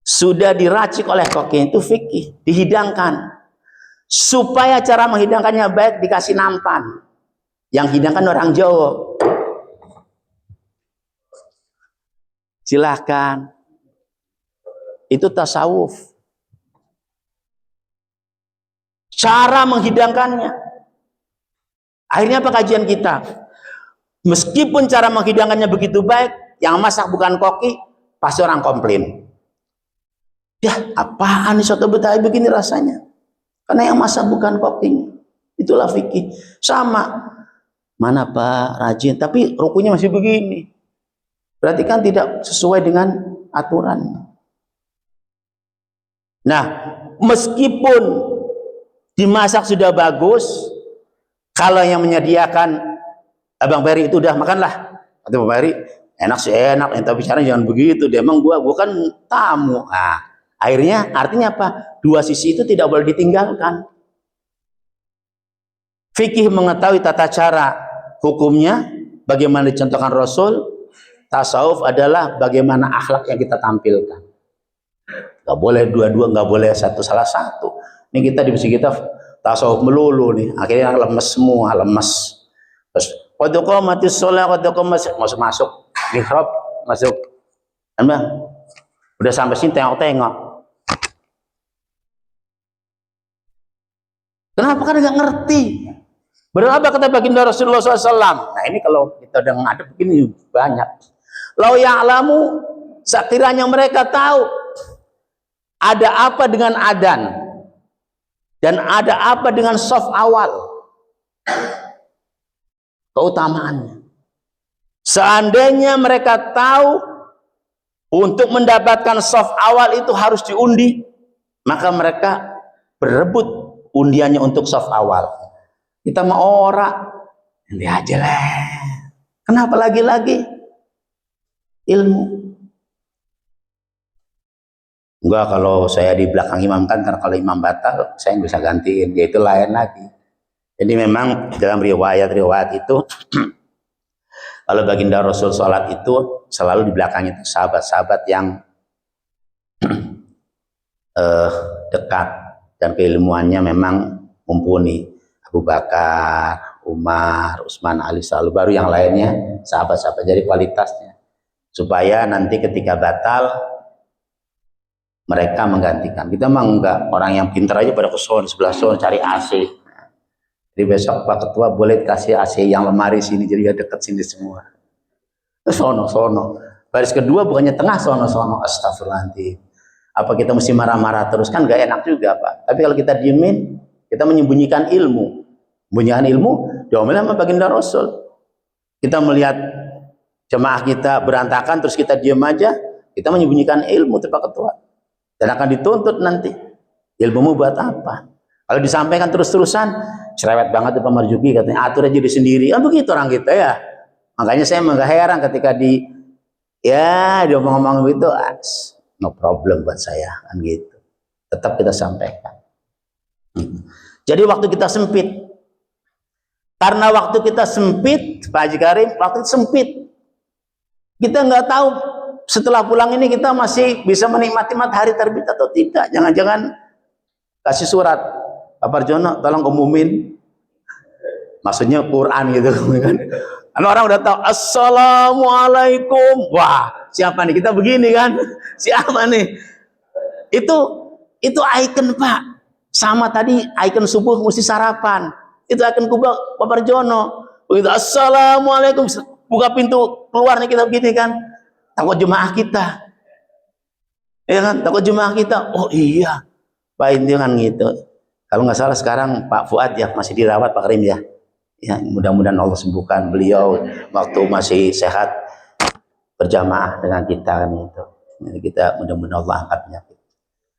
Sudah diracik oleh koki, itu fikih. Dihidangkan. Supaya cara menghidangkannya baik, dikasih nampan. Yang hidangkan orang Jawa. Silahkan. Itu tasawuf. Cara menghidangkannya. Akhirnya apa kajian kita? Meskipun cara menghidangkannya begitu baik, yang masak bukan koki, pasti orang komplain. Ya, apaan nih soto Betawi begini rasanya? Karena yang masak bukan kokinya. Itulah fikih. Sama. Mana Pak rajin, tapi rukunya masih begini. Berarti kan tidak sesuai dengan aturan. Nah, meskipun dimasak sudah bagus, kalau yang menyediakan Abang Peri itu udah makanlah. Kata Bang Peri, enak sih enak, tapi bicara jangan begitu. Dia emang gua kan tamu. Nah, akhirnya artinya apa? Dua sisi itu tidak boleh ditinggalkan. Fikih mengetahui tata cara hukumnya, bagaimana dicontohkan Rasul. Tasawuf adalah bagaimana akhlak yang kita tampilkan. Gak boleh dua-dua, gak boleh satu salah satu. Ini kita di masjid kita tasawuf melulu nih, akhirnya lemes semua, lemes. Terus qad mati sholat, masuk mihrab, masuk. Anda udah sampai sini tengok-tengok. Kenapa? Kan nggak ngerti. Berapa kata baginda Rasulullah SAW? Nah ini kalau kita udah ngadep begini banyak. Lau ya'lamu, sekiranya mereka tahu ada apa dengan adan dan ada apa dengan shaf awal, keutamaannya. Seandainya mereka tahu untuk mendapatkan shaf awal itu harus diundi, maka mereka berebut undiannya untuk shaf awal. Kita mau ora, nanti aja lah. Kenapa lagi-lagi ilmu? Enggak, kalau saya di belakang imam kan, karena kalau imam batal saya bisa gantiin, yaitu lain lagi. Jadi memang dalam riwayat itu kalau baginda Rasul sholat itu selalu di belakangnya itu sahabat-sahabat yang dekat dan keilmuannya memang mumpuni. Abu Bakar, Umar, Utsman, Ali, selalu baru yang lainnya sahabat-sahabat. Jadi kualitasnya supaya nanti ketika batal mereka menggantikan. Kita mah enggak, orang yang pintar aja pada kesono sebelah sono cari AC. Jadi besok Pak Ketua boleh kasih AC yang lemari sini jadi dekat sini semua. Sono. Baris kedua bukannya tengah sono. Astagfirullahaladzim. Apa kita mesti marah-marah terus? Kan gak enak juga Pak. Tapi kalau kita diemin, kita menyembunyikan ilmu. Menyembunyikan ilmu, diomelin sama baginda Rasul. Kita melihat jemaah kita berantakan terus kita diem aja, kita menyembunyikan ilmu Pak Ketua. Dan akan dituntut nanti. Ilmumu buat apa? Kalau disampaikan terus-terusan, cerewet banget Pak Marzuki katanya, atur aja diri sendiri. Kan begitu orang kita ya. Makanya saya nggak heran ketika dia ngomong-ngomong begitu, no problem buat saya kan gitu. Tetap kita sampaikan. Jadi waktu kita sempit. Karena waktu kita sempit, Pak Haji Karim, waktu itu sempit. Kita nggak tahu setelah pulang ini kita masih bisa menikmati matahari terbit atau tidak. Jangan-jangan kasih surat, Pak Parjono tolong umumin. Maksudnya Quran gitu kan. Karena orang udah tahu Assalamualaikum. Wah, siapa nih? Kita begini kan. Siapa nih? Itu icon Pak. Sama tadi icon subuh mesti sarapan. Itu icon kubah Pak Parjono. Begitu Assalamualaikum, buka pintu keluar nih kita begini kan. Takut jemaah kita. Ya kan? Takut jemaah kita. Oh iya. Pak ini kan gitu. Kalau nggak salah sekarang Pak Fuad ya masih dirawat Pak Karim ya. Ya, mudah-mudahan Allah sembuhkan beliau waktu masih sehat berjamaah dengan kita kan itu. Jadi kita mudah-mudahan Allah angkat penyakit.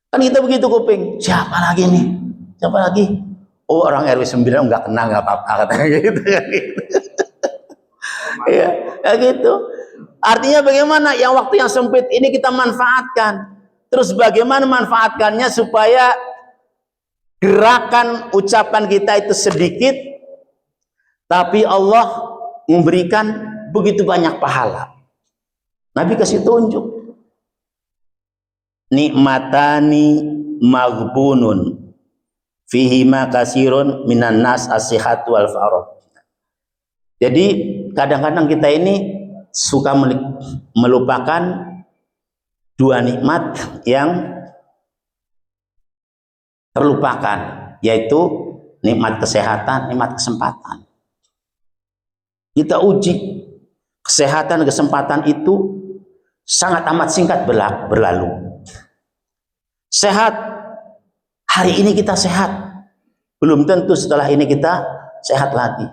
Kan kita begitu kuping. Siapa lagi nih? Siapa lagi? Oh orang RW 9 nggak kenal nggak apa-apa katanya gitu kan. Iya, ya gitu. Artinya bagaimana yang waktu yang sempit ini kita manfaatkan. Terus bagaimana manfaatkannya supaya gerakan ucapan kita itu sedikit tapi Allah memberikan begitu banyak pahala. Nabi kasih tunjuk. Nikmatani maghbunun fihima kasirun minan nas as-sihat wal farah. Jadi kadang-kadang kita ini suka melupakan dua nikmat yang terlupakan, yaitu nikmat kesehatan, nikmat kesempatan. Kita uji kesehatan dan kesempatan itu sangat amat singkat berlalu. Sehat, hari ini kita sehat, belum tentu setelah ini kita sehat lagi.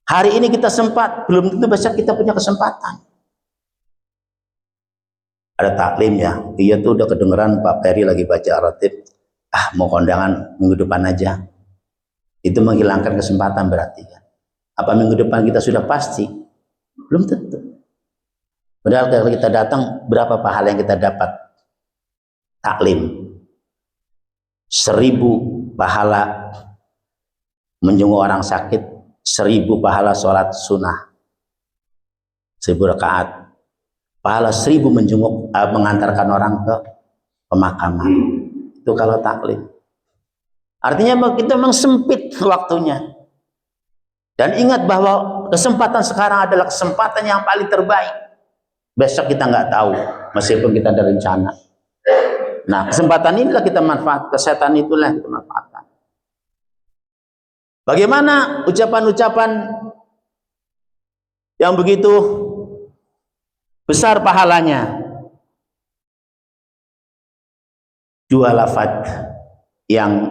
Hari ini kita sempat, belum tentu besok kita punya kesempatan. Ada taklim ya, iya tuh udah kedengeran Pak Peri lagi baca ratib, mau kondangan minggu depan aja. Itu menghilangkan kesempatan berarti kan. Apa minggu depan kita sudah pasti? Belum tentu. Padahal kalau kita datang, berapa pahala yang kita dapat? Taklim 1000 pahala menjenguk orang sakit, 1000 pahala sholat sunnah 1000 rakaat, pahala 1000 menjenguk mengantarkan orang ke pemakaman. Itu kalau taklim. Artinya kita memang sempit waktunya. Dan ingat bahwa kesempatan sekarang adalah kesempatan yang paling terbaik. Besok kita nggak tahu, meskipun kita ada rencana. Nah, kesempatan inilah kita manfaat, kesehatan itulah kita manfaatkan. Bagaimana ucapan-ucapan yang begitu besar pahalanya? Dua lafaz yang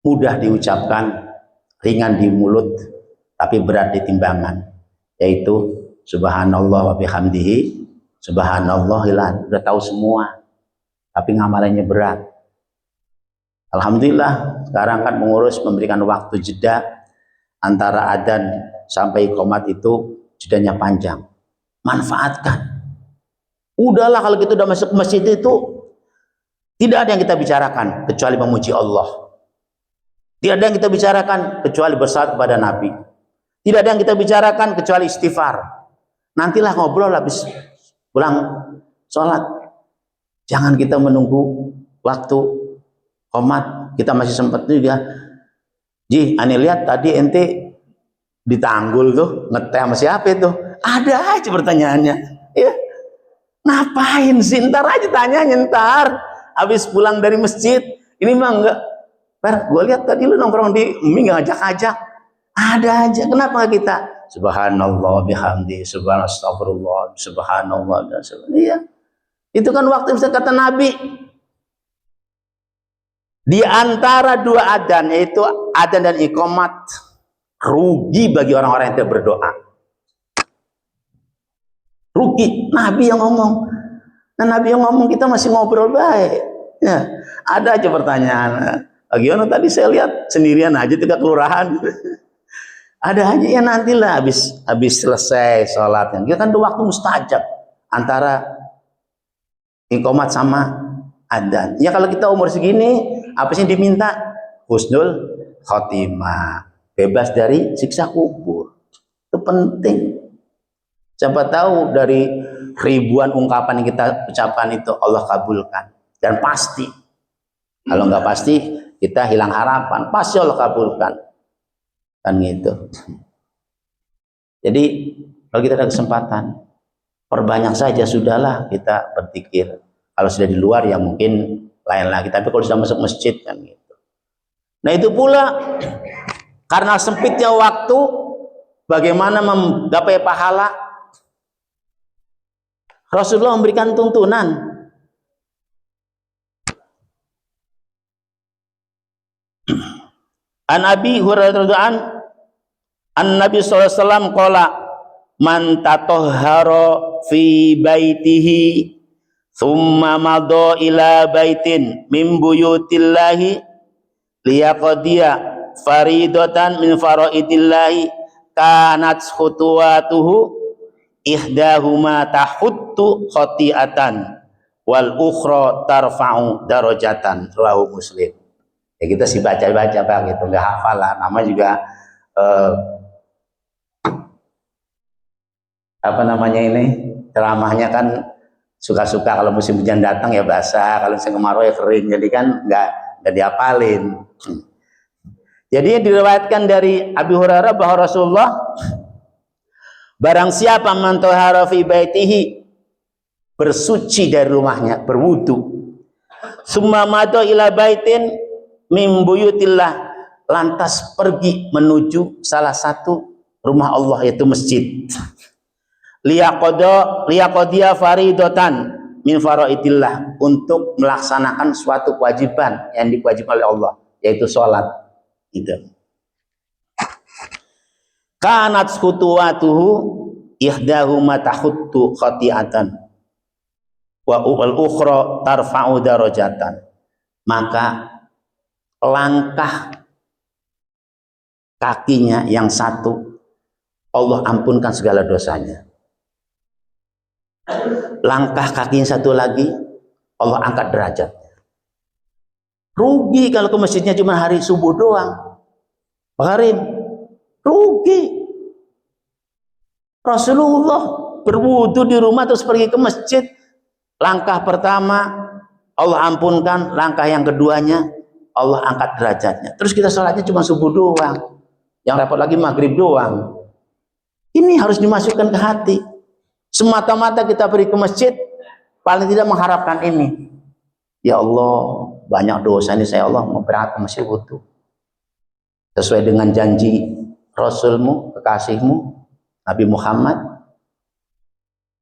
mudah diucapkan, ringan di mulut, tapi berat di timbangan, yaitu subhanallah wa bihamdihi, subhanallahil adzim. Udah tahu semua, tapi ngamalannya berat. Alhamdulillah sekarang kan mengurus memberikan waktu jeda antara adzan sampai qomat itu jedanya panjang. Manfaatkan. Udahlah kalau kita udah masuk masjid itu tidak ada yang kita bicarakan kecuali memuji Allah. Tidak ada yang kita bicarakan kecuali bersalawat kepada Nabi. Tidak ada yang kita bicarakan kecuali istighfar. Nantilah ngobrol habis pulang sholat. Jangan kita menunggu waktu qomat, kita masih sempat juga. Ji, ane lihat tadi ente ditanggul tuh, ngeteh sama siapa itu? Ada aja pertanyaannya. Ya, ngapain sih? Ntar aja tanyanya ntar. Habis pulang dari masjid, ini mah enggak. Gue lihat tadi lu nongkrong di mie nggak ngajak-ngajak. Ada aja. Kenapa kita? Subhanallah bihamdi, subhanallah, subhanallah. Iya. Itu kan waktu yang kata Nabi. Di antara dua adzan, yaitu adzan dan iqamat, rugi bagi orang-orang yang tidak berdoa. Rugi. Nabi yang ngomong. Nah, Nabi yang ngomong, kita masih ngobrol baik. Ya, ada aja pertanyaan. Bagaimana tadi saya lihat sendirian aja tidak kelurahan. Ada aja ya, nantilah habis selesai sholatnya. Kita kan tuh waktu mustajab antara iqamat sama adzan. Ya kalau kita umur segini, apa sih yang diminta? Husnul khotimah, bebas dari siksa kubur. Itu penting. Siapa tahu dari ribuan ungkapan yang kita ucapkan itu Allah kabulkan, dan pasti. Kalau nggak pasti, kita hilang harapan. Pasti Allah kabulkan, kan gitu. Jadi kalau kita ada kesempatan, perbanyak saja, sudahlah kita berzikir. Kalau sudah di luar ya mungkin lain lagi, tapi kalau sudah masuk masjid kan gitu. Nah itu pula karena sempitnya waktu, bagaimana menggapai pahala, Rasulullah memberikan tuntunan. An Abi Hurairah radhiyallahu an Nabi sallallahu alaihi wasallam qala man tatahhara fi baitihi thumma madha ila baitin min buyutillahi liyaqdiya faridatan min faraidillahi kanat khutuwatuhu ihdahuma tahuttu khati'atan wal ukhra tarfa'u darajatan. Rawahu Muslim. Ya kita sih baca-baca Pak gitu, nggak hafal lah, nama juga apa namanya ini, ceramahnya kan suka-suka, kalau musim hujan datang ya basah, kalau musim kemarau ya kering, jadi kan nggak dihafalin. Jadi diriwayatkan dari Abi Hurairah bahwa Rasulullah, barang siapa man tahara fi baitihi, bersuci dari rumahnya, berwudu, summa mado ila baitin min buyutillah, lantas pergi menuju salah satu rumah Allah yaitu masjid, liyaqadiya faridatan min faraidillah, untuk melaksanakan suatu kewajiban yang diwajibkan oleh Allah yaitu sholat. Itu kanat khutuwatuhu ihdahuma tahuttu khati'atan wa ukhra tarfa'u darajatan, maka langkah kakinya yang satu Allah ampunkan segala dosanya, langkah kaki yang satu lagi Allah angkat derajatnya. Rugi kalau ke masjidnya cuma hari subuh doang, Karim, rugi. Rasulullah berwudu di rumah terus pergi ke masjid, langkah pertama Allah ampunkan, langkah yang keduanya Allah angkat derajatnya. Terus kita sholatnya cuma subuh doang, yang repot lagi maghrib doang. Ini harus dimasukkan ke hati. Semata-mata kita pergi ke masjid, paling tidak mengharapkan ini. Ya Allah, banyak dosa ini saya, Allah mau berangkat ke masjid wudu. Sesuai dengan janji Rasulmu, kekasihmu, Nabi Muhammad,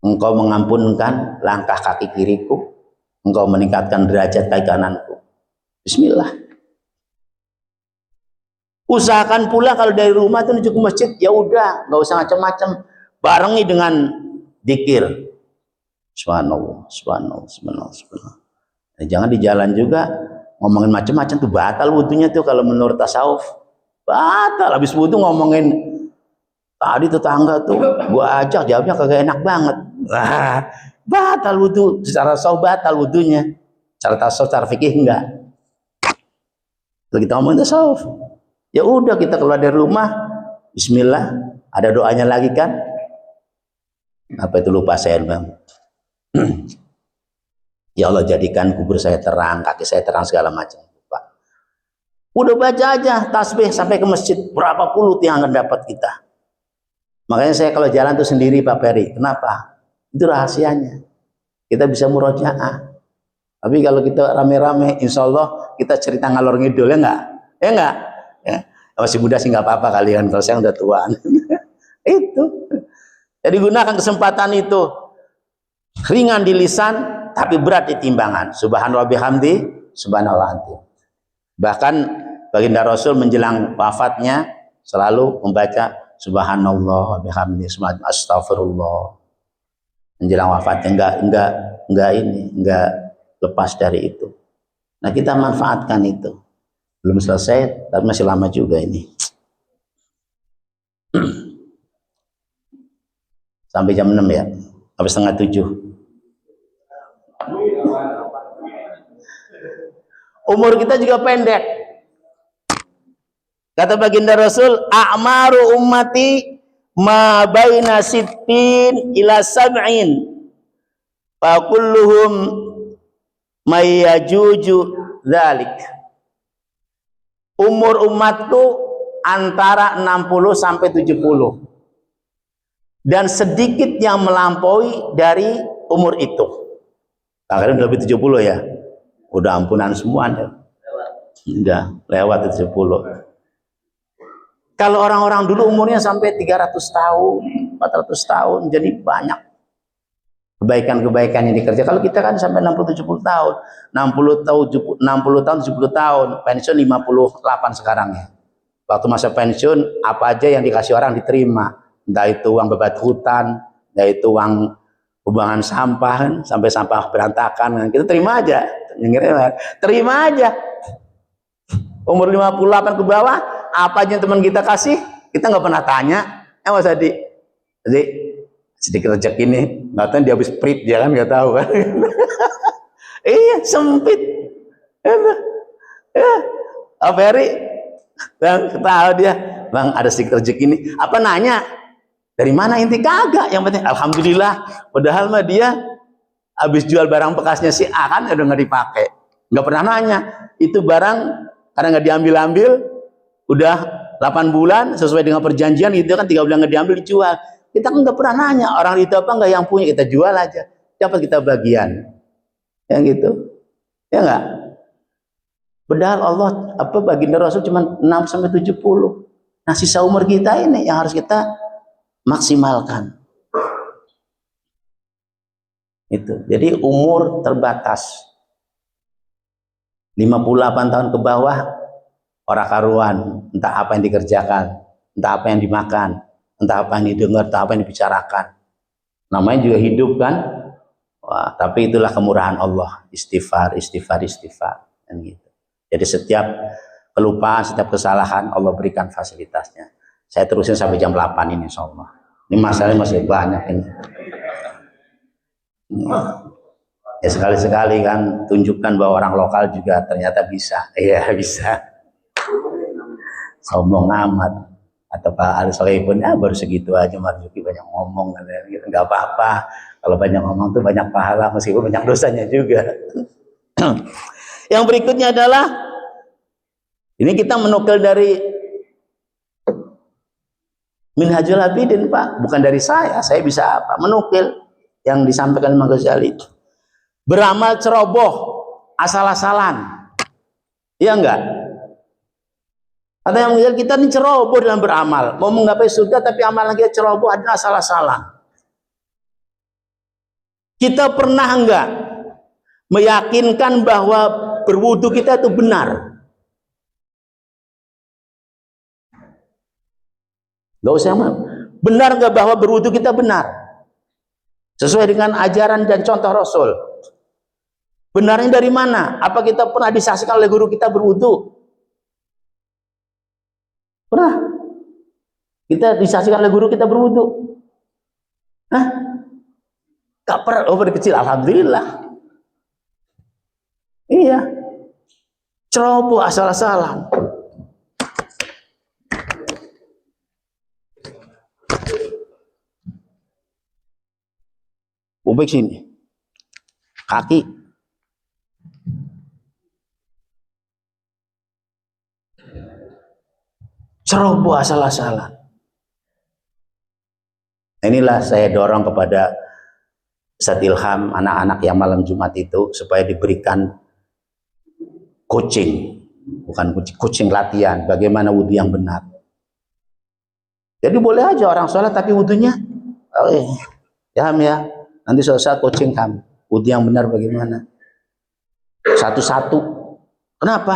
engkau mengampunkan langkah kaki kiriku, engkau meningkatkan derajat kaki kananku. Bismillah. Usahakan pula kalau dari rumah itu menuju ke masjid, ya udah, nggak usah macam-macam, barengi dengan dzikir. Subhanallah, subhanallah, subhanallah, subhanallah. Jangan di jalan juga ngomongin macam-macam, tuh batal wudunya tuh kalau menurut tasawuf. Batal, habis wudu ngomongin tadi tetangga tuh gua ajak, jawabnya kagak enak banget. Wah, batal wudu secara tasawuf, batal wudunya. Secara tasawuf, secara fikih enggak. Kalau kita ngomongin tasawuf, ya udah kita keluar dari rumah, bismillah, ada doanya lagi kan? Apa itu lupa saya, Bang? Ya Allah, jadikan kubur saya terang, kaki saya terang, segala macam. Pak, udah baca aja tasbih sampai ke masjid, berapa puluh yang akan dapat kita. Makanya saya kalau jalan tuh sendiri Pak Peri. Kenapa? Itu rahasianya. Kita bisa murojaah. Tapi kalau kita rame-rame, insya Allah kita cerita ngalor ngidul, ya enggak? Ya enggak? Ya. Masih muda sih nggak apa-apa kalian, kalau saya udah tua. Itu. Jadi gunakan kesempatan itu. Ringan di lisan, tapi berat di timbangan. Subhanallah bihamdi, subhanallah anti. Bahkan baginda Rasul menjelang wafatnya selalu membaca subhanallah bihamdi, astagfirullah. Menjelang wafatnya enggak lepas dari itu. Nah, kita manfaatkan itu. Belum selesai, tapi masih lama juga ini. Sampai jam 6 ya, sampai setengah 7. Umur kita juga pendek. Kata baginda Rasul, a'maru ummati ma baina sittin ila sab'in fa kulluhum mayyajuju dzalik. Umur umatku antara 60 sampai 70. Dan sedikit yang melampaui dari umur itu. Akhirnya lebih 70 ya. Udah ampunan semua. Udah lewat 70. Kalau orang-orang dulu umurnya sampai 300 tahun, 400 tahun, jadi banyak kebaikan-kebaikan yang dikerjakan. Kalau kita kan sampai 60-70 tahun, 60 tahun, 70 tahun, pensiun 58 sekarang ya. Waktu masa pensiun, apa aja yang dikasih orang diterima. Entah itu uang bebat hutan, entah itu uang pembuangan sampah, kan? Sampai sampah berantakan, kan? Kita terima aja. Terima aja. Umur 58 ke bawah, apa aja yang teman kita kasih, kita nggak pernah tanya. Mas Adi, jadi sedikit rezeki ini, nggak tahu dia habis prit, dia kan nggak tahu kan. Iya, sempit. Ya, Pak Ferry, bang, tahu dia, bang ada sedikit rezeki ini. Apa nanya? Dari mana inti? Kagak. Yang penting, alhamdulillah. Padahal mah dia habis jual barang bekasnya si A kan udah nggak dipakai. Nggak pernah nanya. Itu barang karena nggak diambil-ambil, udah 8 bulan sesuai dengan perjanjian gitu kan, 3 bulan nggak diambil dijual. Kita kan nggak pernah nanya orang itu apa nggak, yang punya kita jual aja, dapat kita bagian, yang gitu, ya nggak? Padahal Allah baginda Rasul cuma 6 sampai 70. Nah, sisa umur kita ini yang harus kita maksimalkan. Itu. Jadi umur terbatas. 58 tahun ke bawah orang karuan, entah apa yang dikerjakan, entah apa yang dimakan, entah apa yang didengar, entah apa yang dibicarakan. Namanya juga hidup kan? Wah, tapi itulah kemurahan Allah. Istighfar, istighfar, istighfar. Dan gitu. Jadi setiap kelupaan, setiap kesalahan Allah berikan fasilitasnya. Saya terusin sampai jam 8 ini insyaallah. Ini masalahnya masih banyak ini. Ya sekali-sekali kan tunjukkan bahwa orang lokal juga ternyata bisa. Iya bisa. Sombong amat. Atau Pak Ali Soleh pun baru segitu aja, Marzuki banyak ngomong gitu. Nggak apa-apa. Kalau banyak ngomong tuh banyak pahala meskipun banyak dosanya juga. Yang berikutnya adalah ini kita menukil dari Minhajul Abidin, Pak, bukan dari saya bisa apa? Menukil yang disampaikan Imam Ghazali. Beramal ceroboh, asal-asalan. Iya enggak? Ada yang mengira kita ini ceroboh dalam beramal, mau menggapai surga tapi amalan kita ceroboh, adalah asal-asalan. Kita pernah enggak meyakinkan bahwa berwudu kita itu benar? Gak usah benar nggak bahwa berwudu kita benar sesuai dengan ajaran dan contoh Rasul? Benarnya dari mana? Apa kita pernah disaksikan oleh guru kita berwudu? Pernah kita disaksikan oleh guru kita berwudu? Hah? Gak pernah. Oh, dari kecil alhamdulillah. Iya, ceroboh asal-asalan. Ubek sini, kaki ceroboh asal-asalan. Inilah saya dorong kepada Ustadz Ilham, anak-anak yang malam Jumat itu, supaya diberikan coaching, bukan coaching latihan, bagaimana wudhu yang benar. Jadi boleh aja orang sholat tapi wudhunya, ya nanti selesai coaching kamu, wudhu yang benar bagaimana. Satu-satu. Kenapa?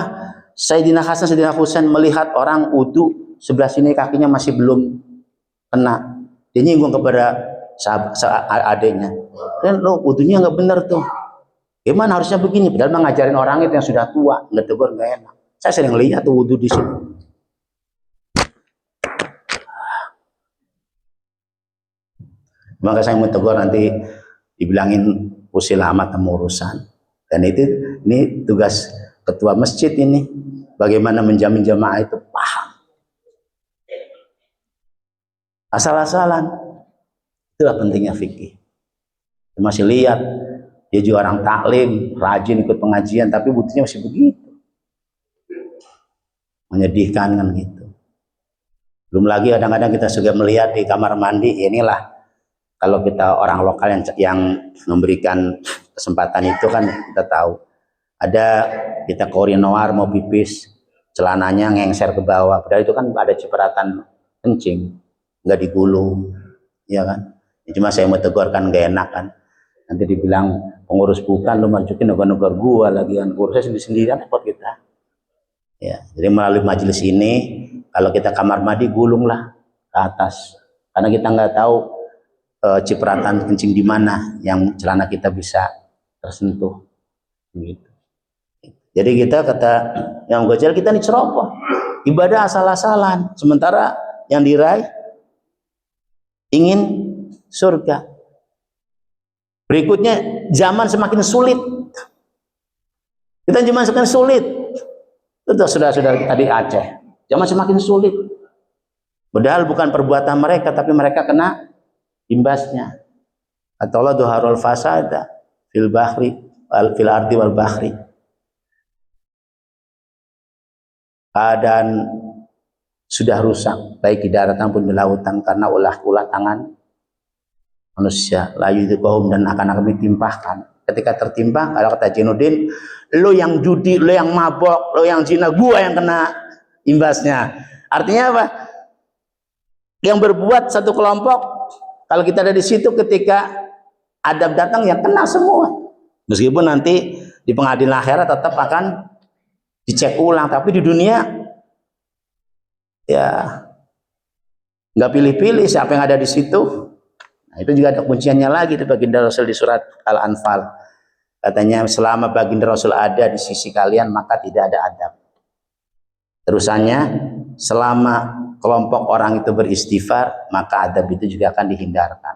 Sayyidina Hasan, Sayyidina Husain melihat orang wudhu sebelah sini kakinya masih belum kena, dia nyinggung kepada adiknya, dan lo wudhunya nggak benar tuh, gimana harusnya begini, padahal mengajarin orang itu yang sudah tua, nggak tegur, nggak enak. Saya sering lihat tuh wudhu di sini. Maka saya mau tegur, nanti dibilangin usil amat sama urusan. Dan ini tugas ketua masjid ini, bagaimana menjamin jamaah itu paham. Asal-asalan. Itulah pentingnya fikih. Masih lihat, dia juga orang taklim, rajin ikut pengajian, tapi buktinya masih begitu. Menyedihkan kan gitu. Belum lagi kadang-kadang kita juga melihat di kamar mandi, inilah kalau kita orang lokal yang memberikan kesempatan itu kan kita tahu. Ada kita ke urinoir mau pipis, celananya ngengser ke bawah, padahal itu kan ada cipratan kencing, nggak digulung, ya kan? Cuma saya mau tegur kan gak enak kan, nanti dibilang pengurus bukan, lu masukin negor-negor gua lagi kan, urusnya sendiri-sendirian repot kita. Ya, jadi melalui majelis ini, kalau kita kamar mandi gulunglah ke atas, karena kita nggak tahu cipratan kencing di mana yang celana kita bisa tersentuh, gitu. Jadi kita kata yang gojal, kita nih ceroboh, ibadah asal-asalan, sementara yang diraih ingin surga. Berikutnya, zaman semakin sulit. Kita zaman semakin sulit. Itu sudah tadi Aceh. Zaman semakin sulit. Padahal bukan perbuatan mereka, tapi mereka kena imbasnya. Kata Allah, duharul fasada fil bahri fil ardi wal bahri. Keadaan sudah rusak, baik di daratan maupun di lautan, karena ulah tangan manusia. Layu itu kaum, dan akan ditimpahkan. Ketika tertimpah, kalau kata Jinuddin, lo yang judi, lo yang mabok, lo yang zina, gua yang kena imbasnya. Artinya apa? Yang berbuat satu kelompok, kalau kita ada di situ, ketika adab datang, yang kena semua. Meskipun nanti di pengadilan akhirat tetap akan dicek ulang, tapi di dunia ya nggak pilih-pilih siapa yang ada di situ. Nah, itu juga ada kunciannya lagi di baginda Rasul di surat Al-Anfal. Katanya, selama baginda Rasul ada di sisi kalian, maka tidak ada adab. Terusannya, selama kelompok orang itu beristighfar, maka adab itu juga akan dihindarkan.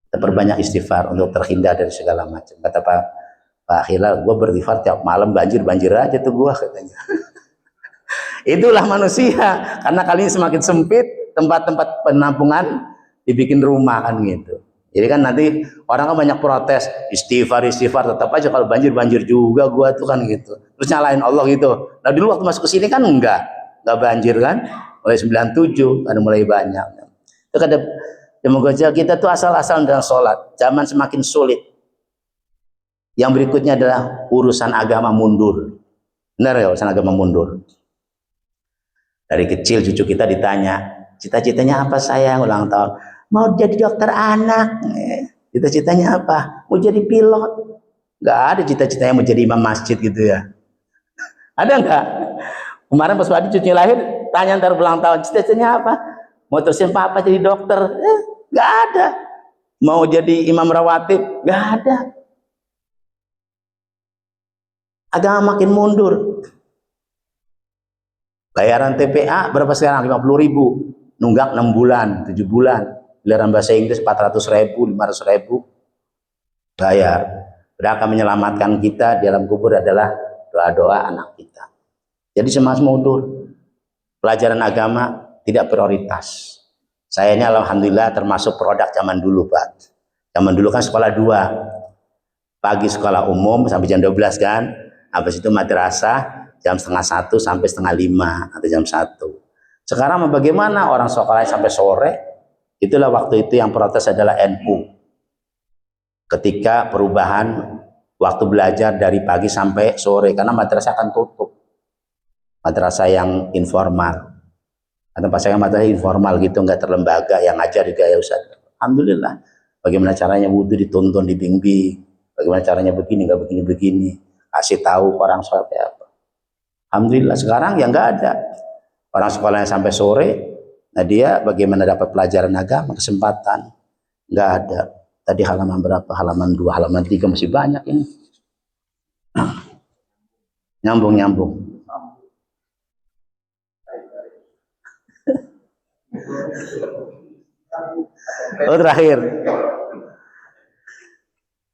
Kita perbanyak istighfar untuk terhindar dari segala macam. Kata Pak Hilal, gue beristighfar tiap malam, banjir aja tuh gue, katanya. Itulah manusia, karena kali ini semakin sempit, tempat-tempat penampungan dibikin rumah kan gitu. Jadi kan nanti orang kan banyak protes, istighfar, tetap aja kalau banjir juga gua tuh kan gitu. Terus nyalain Allah gitu. Nah dulu waktu masuk ke sini kan enggak banjir kan, mulai 97 kan mulai banyak. Itu kata Demogoja, kita tuh asal-asalan dalam sholat, zaman semakin sulit. Yang berikutnya adalah urusan agama mundur. Benar ya, urusan agama mundur. Dari kecil cucu kita ditanya, cita-citanya apa sayang, ulang tahun? Mau jadi dokter anak. Cita-citanya apa? Mau jadi pilot. Gak ada cita-citanya mau jadi imam masjid gitu ya. Ada nggak? Kemarin pas Wadi cucunya lahir, tanya ntar ulang tahun, cita-citanya apa? Mau terusin papa jadi dokter? Gak ada. Mau jadi imam rawatib? Gak ada. Agama makin mundur. Bayaran TPA berapa sekarang? 50.000. Nunggak 6 bulan, 7 bulan. Giliran bahasa Inggris 400.000, 500.000. Bayar. Berapa menyelamatkan kita di dalam kubur adalah doa-doa anak kita. Jadi semakin mundur. Pelajaran agama tidak prioritas. Saya ini alhamdulillah termasuk produk zaman dulu, Pak. Zaman dulu kan sekolah 2. Pagi sekolah umum sampai jam 12 kan. Habis itu madrasah. jam setengah 1 sampai setengah 5 atau jam 1. Sekarang bagaimana orang sekolah sampai sore? Itulah waktu itu yang protes adalah NU. Ketika perubahan waktu belajar dari pagi sampai sore, karena madrasah akan tutup. Madrasah yang informal. Atau pasangnya madrasah informal gitu, nggak terlembaga, yang ngajar juga ya Ustaz. Alhamdulillah. Bagaimana caranya wudhu dituntun, dibimbing. Bagaimana caranya begini, nggak begini-begini. Kasih tahu orang sholat apa. Alhamdulillah sekarang ya nggak ada. Orang sekolahnya sampai sore, nah dia bagaimana dapat pelajaran agama, kesempatan. Nggak ada. Tadi halaman berapa? Halaman 2, halaman 3 masih banyak ini. Nyambung. Oh terakhir.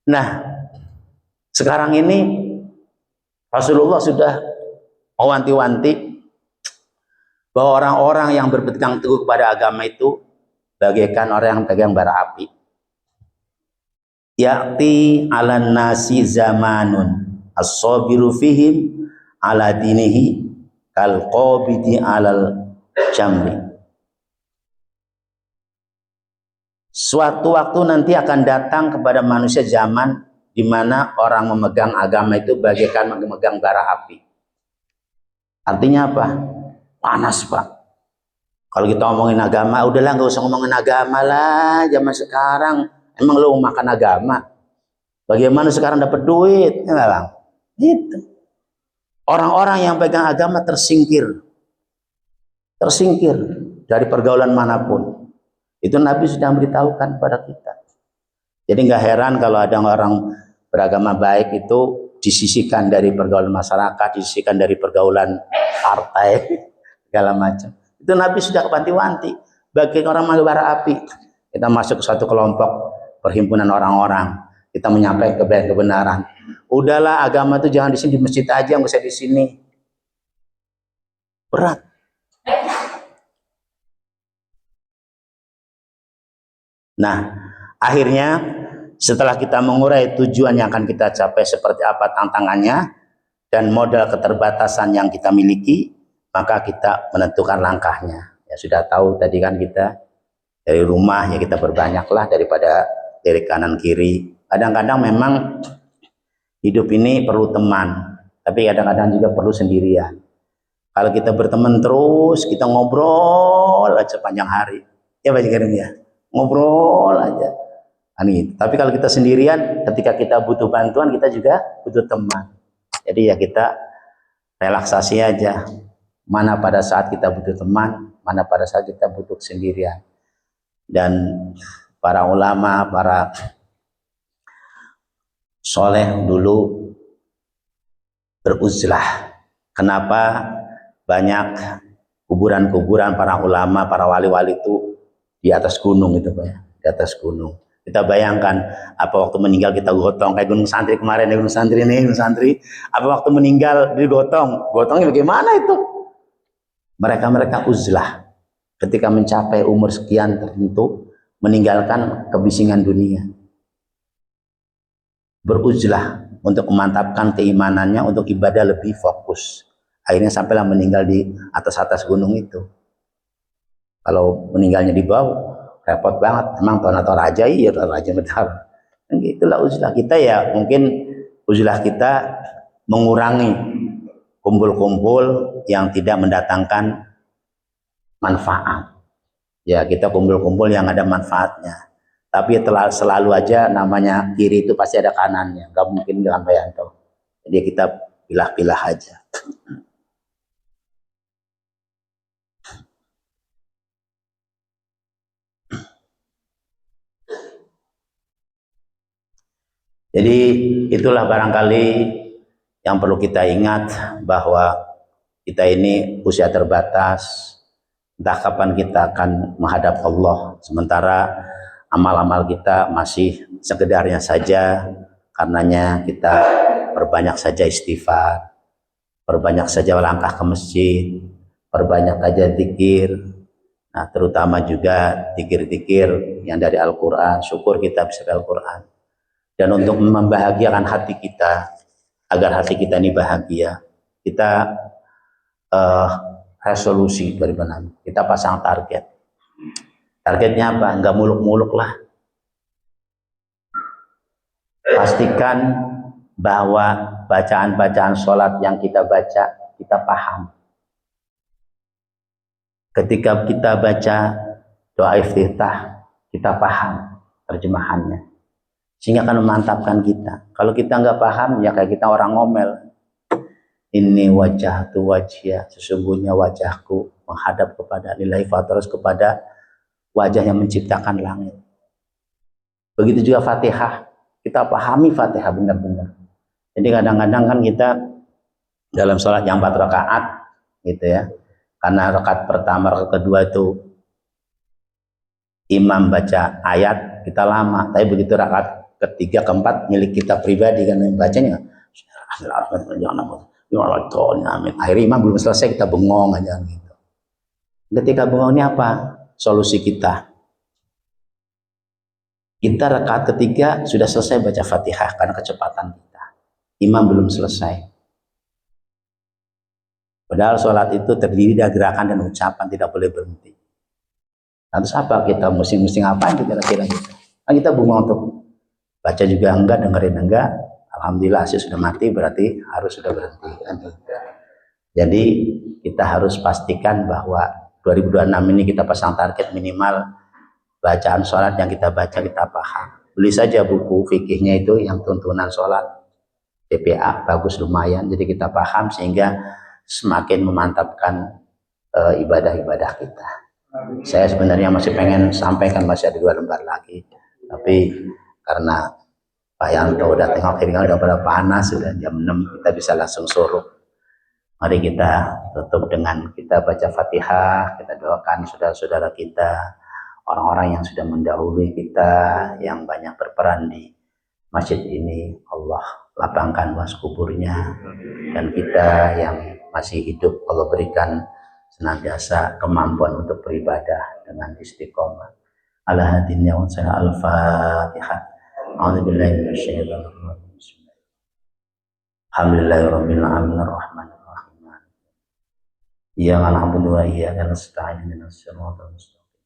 Nah, sekarang ini Rasulullah sudah mewanti-wanti bahwa orang-orang yang berpegang teguh kepada agama itu bagaikan orang yang pegang bara api. Ya'ti 'alan nasi zamanun as-sabiru fihim 'ala dinihi kal qabidi 'alal jamri. Suatu waktu nanti akan datang kepada manusia zaman di mana orang memegang agama itu bagaikan memegang bara api. Artinya apa? Panas, Pak. Kalau kita ngomongin agama, udahlah nggak usah ngomongin agama lah. Zaman sekarang emang lu makan agama? Bagaimana sekarang dapat duit? Ya, Bang. Gitu. Orang-orang yang pegang agama tersingkir dari pergaulan manapun. Itu Nabi sudah memberitahukan kepada kita. Jadi nggak heran kalau ada orang beragama baik itu disisihkan dari pergaulan masyarakat, disisihkan dari pergaulan partai, segala macam. Itu Nabi sudah wanti-wanti. Bagi orang bara api, kita masuk ke suatu kelompok perhimpunan orang-orang, kita menyampaikan kebenaran. Udahlah agama itu jangan di sini, di masjid aja, nggak usah di sini. Berat. Nah, akhirnya setelah kita mengurai tujuan yang akan kita capai seperti apa tantangannya dan modal keterbatasan yang kita miliki, maka kita menentukan langkahnya. Ya sudah tahu tadi kan kita dari rumah ya kita berbanyaklah daripada dari kanan kiri. Kadang-kadang memang hidup ini perlu teman, tapi kadang-kadang juga perlu sendirian. Kalau kita berteman terus, kita ngobrol aja panjang hari. Ya Pak Jikirim ya. Ngobrol aja. Tapi kalau kita sendirian, ketika kita butuh bantuan, kita juga butuh teman. Jadi ya kita relaksasi aja. Mana pada saat kita butuh teman, mana pada saat kita butuh sendirian. Dan para ulama, para soleh dulu beruzlah. Kenapa banyak kuburan-kuburan para ulama, para wali-wali itu di atas gunung itu Pak ya, di atas gunung. Kita bayangkan apa waktu meninggal kita gotong kayak gunung santri kemarin ya, gunung santri. Apa waktu meninggal digotong, gotongnya bagaimana itu? Mereka uzlah ketika mencapai umur sekian tertentu meninggalkan kebisingan dunia. Beruzlah untuk memantapkan keimanannya, untuk ibadah lebih fokus. Akhirnya sampailah meninggal di atas gunung itu. Kalau meninggalnya di bawah, repot banget. Emang tuan atau raja, iya tuan raja betul. Itulah uzlah kita ya. Mungkin uzlah kita mengurangi kumpul-kumpul yang tidak mendatangkan manfaat. Ya kita kumpul-kumpul yang ada manfaatnya. Tapi selalu aja namanya kiri itu pasti ada kanannya. Gak mungkin dengan Bayanto. Jadi kita pilah-pilah aja. Jadi itulah barangkali yang perlu kita ingat bahwa kita ini usia terbatas, entah kapan kita akan menghadap Allah, sementara amal-amal kita masih sekedarnya saja, karenanya kita perbanyak saja istighfar, perbanyak saja langkah ke masjid, perbanyak saja zikir, nah terutama juga zikir-zikir yang dari Al-Quran, syukur kita bisa dari Al-Quran. Dan untuk membahagiakan hati kita, agar hati kita ini bahagia, kita resolusi beribadah, kita pasang target. Targetnya apa? Enggak muluk-muluk lah. Pastikan bahwa bacaan-bacaan sholat yang kita baca, kita paham. Ketika kita baca doa iftitah, kita paham terjemahannya. Sehingga akan memantapkan kita. Kalau kita nggak paham, ya kayak kita orang ngomel. Ini wajah tu wajah, sesungguhnya wajahku menghadap kepada lillahi fatrus, kepada wajah yang menciptakan langit. Begitu juga Fatihah, kita pahami Fatihah benar-benar. Jadi kadang-kadang kan kita dalam sholat yang 4 rakaat gitu ya, karena rakaat pertama, rakaat kedua itu imam baca ayat, kita lama. Tapi begitu rakaat ketiga, keempat milik kita pribadi kan bacanya, akhirnya imam belum selesai, kita bengong aja gitu. Ketika bengong ini apa solusi kita? Kita rakaat ketiga sudah selesai baca Fatihah karena kecepatan kita. Imam belum selesai. Padahal sholat itu terdiri dari gerakan dan ucapan, tidak boleh berhenti. Terus apa kita mesti ngapain kira-kira gitu? Nah, kita bengong tuh. Baca juga enggak, dengerin enggak. Alhamdulillah sih sudah mati, berarti harus sudah berhenti. Jadi kita harus pastikan bahwa 2026 ini kita pasang target minimal bacaan sholat yang kita baca kita paham. Beli saja buku fikihnya itu yang tuntunan sholat, TPA bagus lumayan. Jadi kita paham sehingga semakin memantapkan ibadah-ibadah kita. Saya sebenarnya masih pengen sampaikan, masih ada 2 lembar lagi, tapi karena Pak Yanto udah tengok keringat udah pada panas, sudah jam 6 kita bisa langsung suruh. Mari kita tutup dengan kita baca Fatihah, kita doakan saudara-saudara kita, orang-orang yang sudah mendahului kita, yang banyak berperan di masjid ini. Allah lapangkan luas kuburnya, dan kita yang masih hidup Allah berikan senantiasa kemampuan untuk beribadah dengan istiqomah. Ala hadin ya al-Fatihah. A'udzubillahi minasyaitonir rajim. Alhamdulillahirabbil alamin arrahmanir rahim. Iyyaka na'budu wa iyyaka nasta'in ihdinas siratal mustaqim.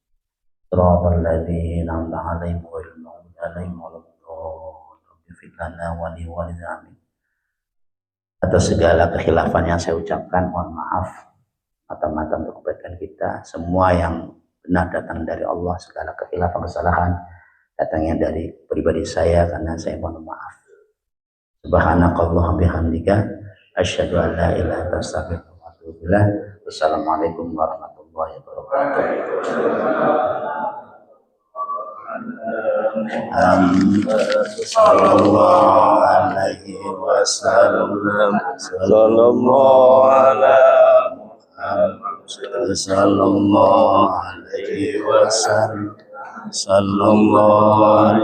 Shiratal ladzina an'amta 'alaihim ghairil maghdubi 'alaihim waladdallin. Ighfir lana wa li walidayna. Atas segala kekhilafan yang saya ucapkan, mohon maaf. Mata-mata untuk kebaikan kita. Semua yang benar datang dari Allah, segala kekhilafan kesalahan datangnya dari pribadi saya karena saya mohon maaf. Subhanakallahumma bihamdika asyhadu an la ilaha illa anta astaghfiruka wa atubu ilaik. Wassalamualaikum warahmatullahi wabarakatuh. Sallallahu alaihi wasallam. Sallallahu alaihi wasallam. Sallallahu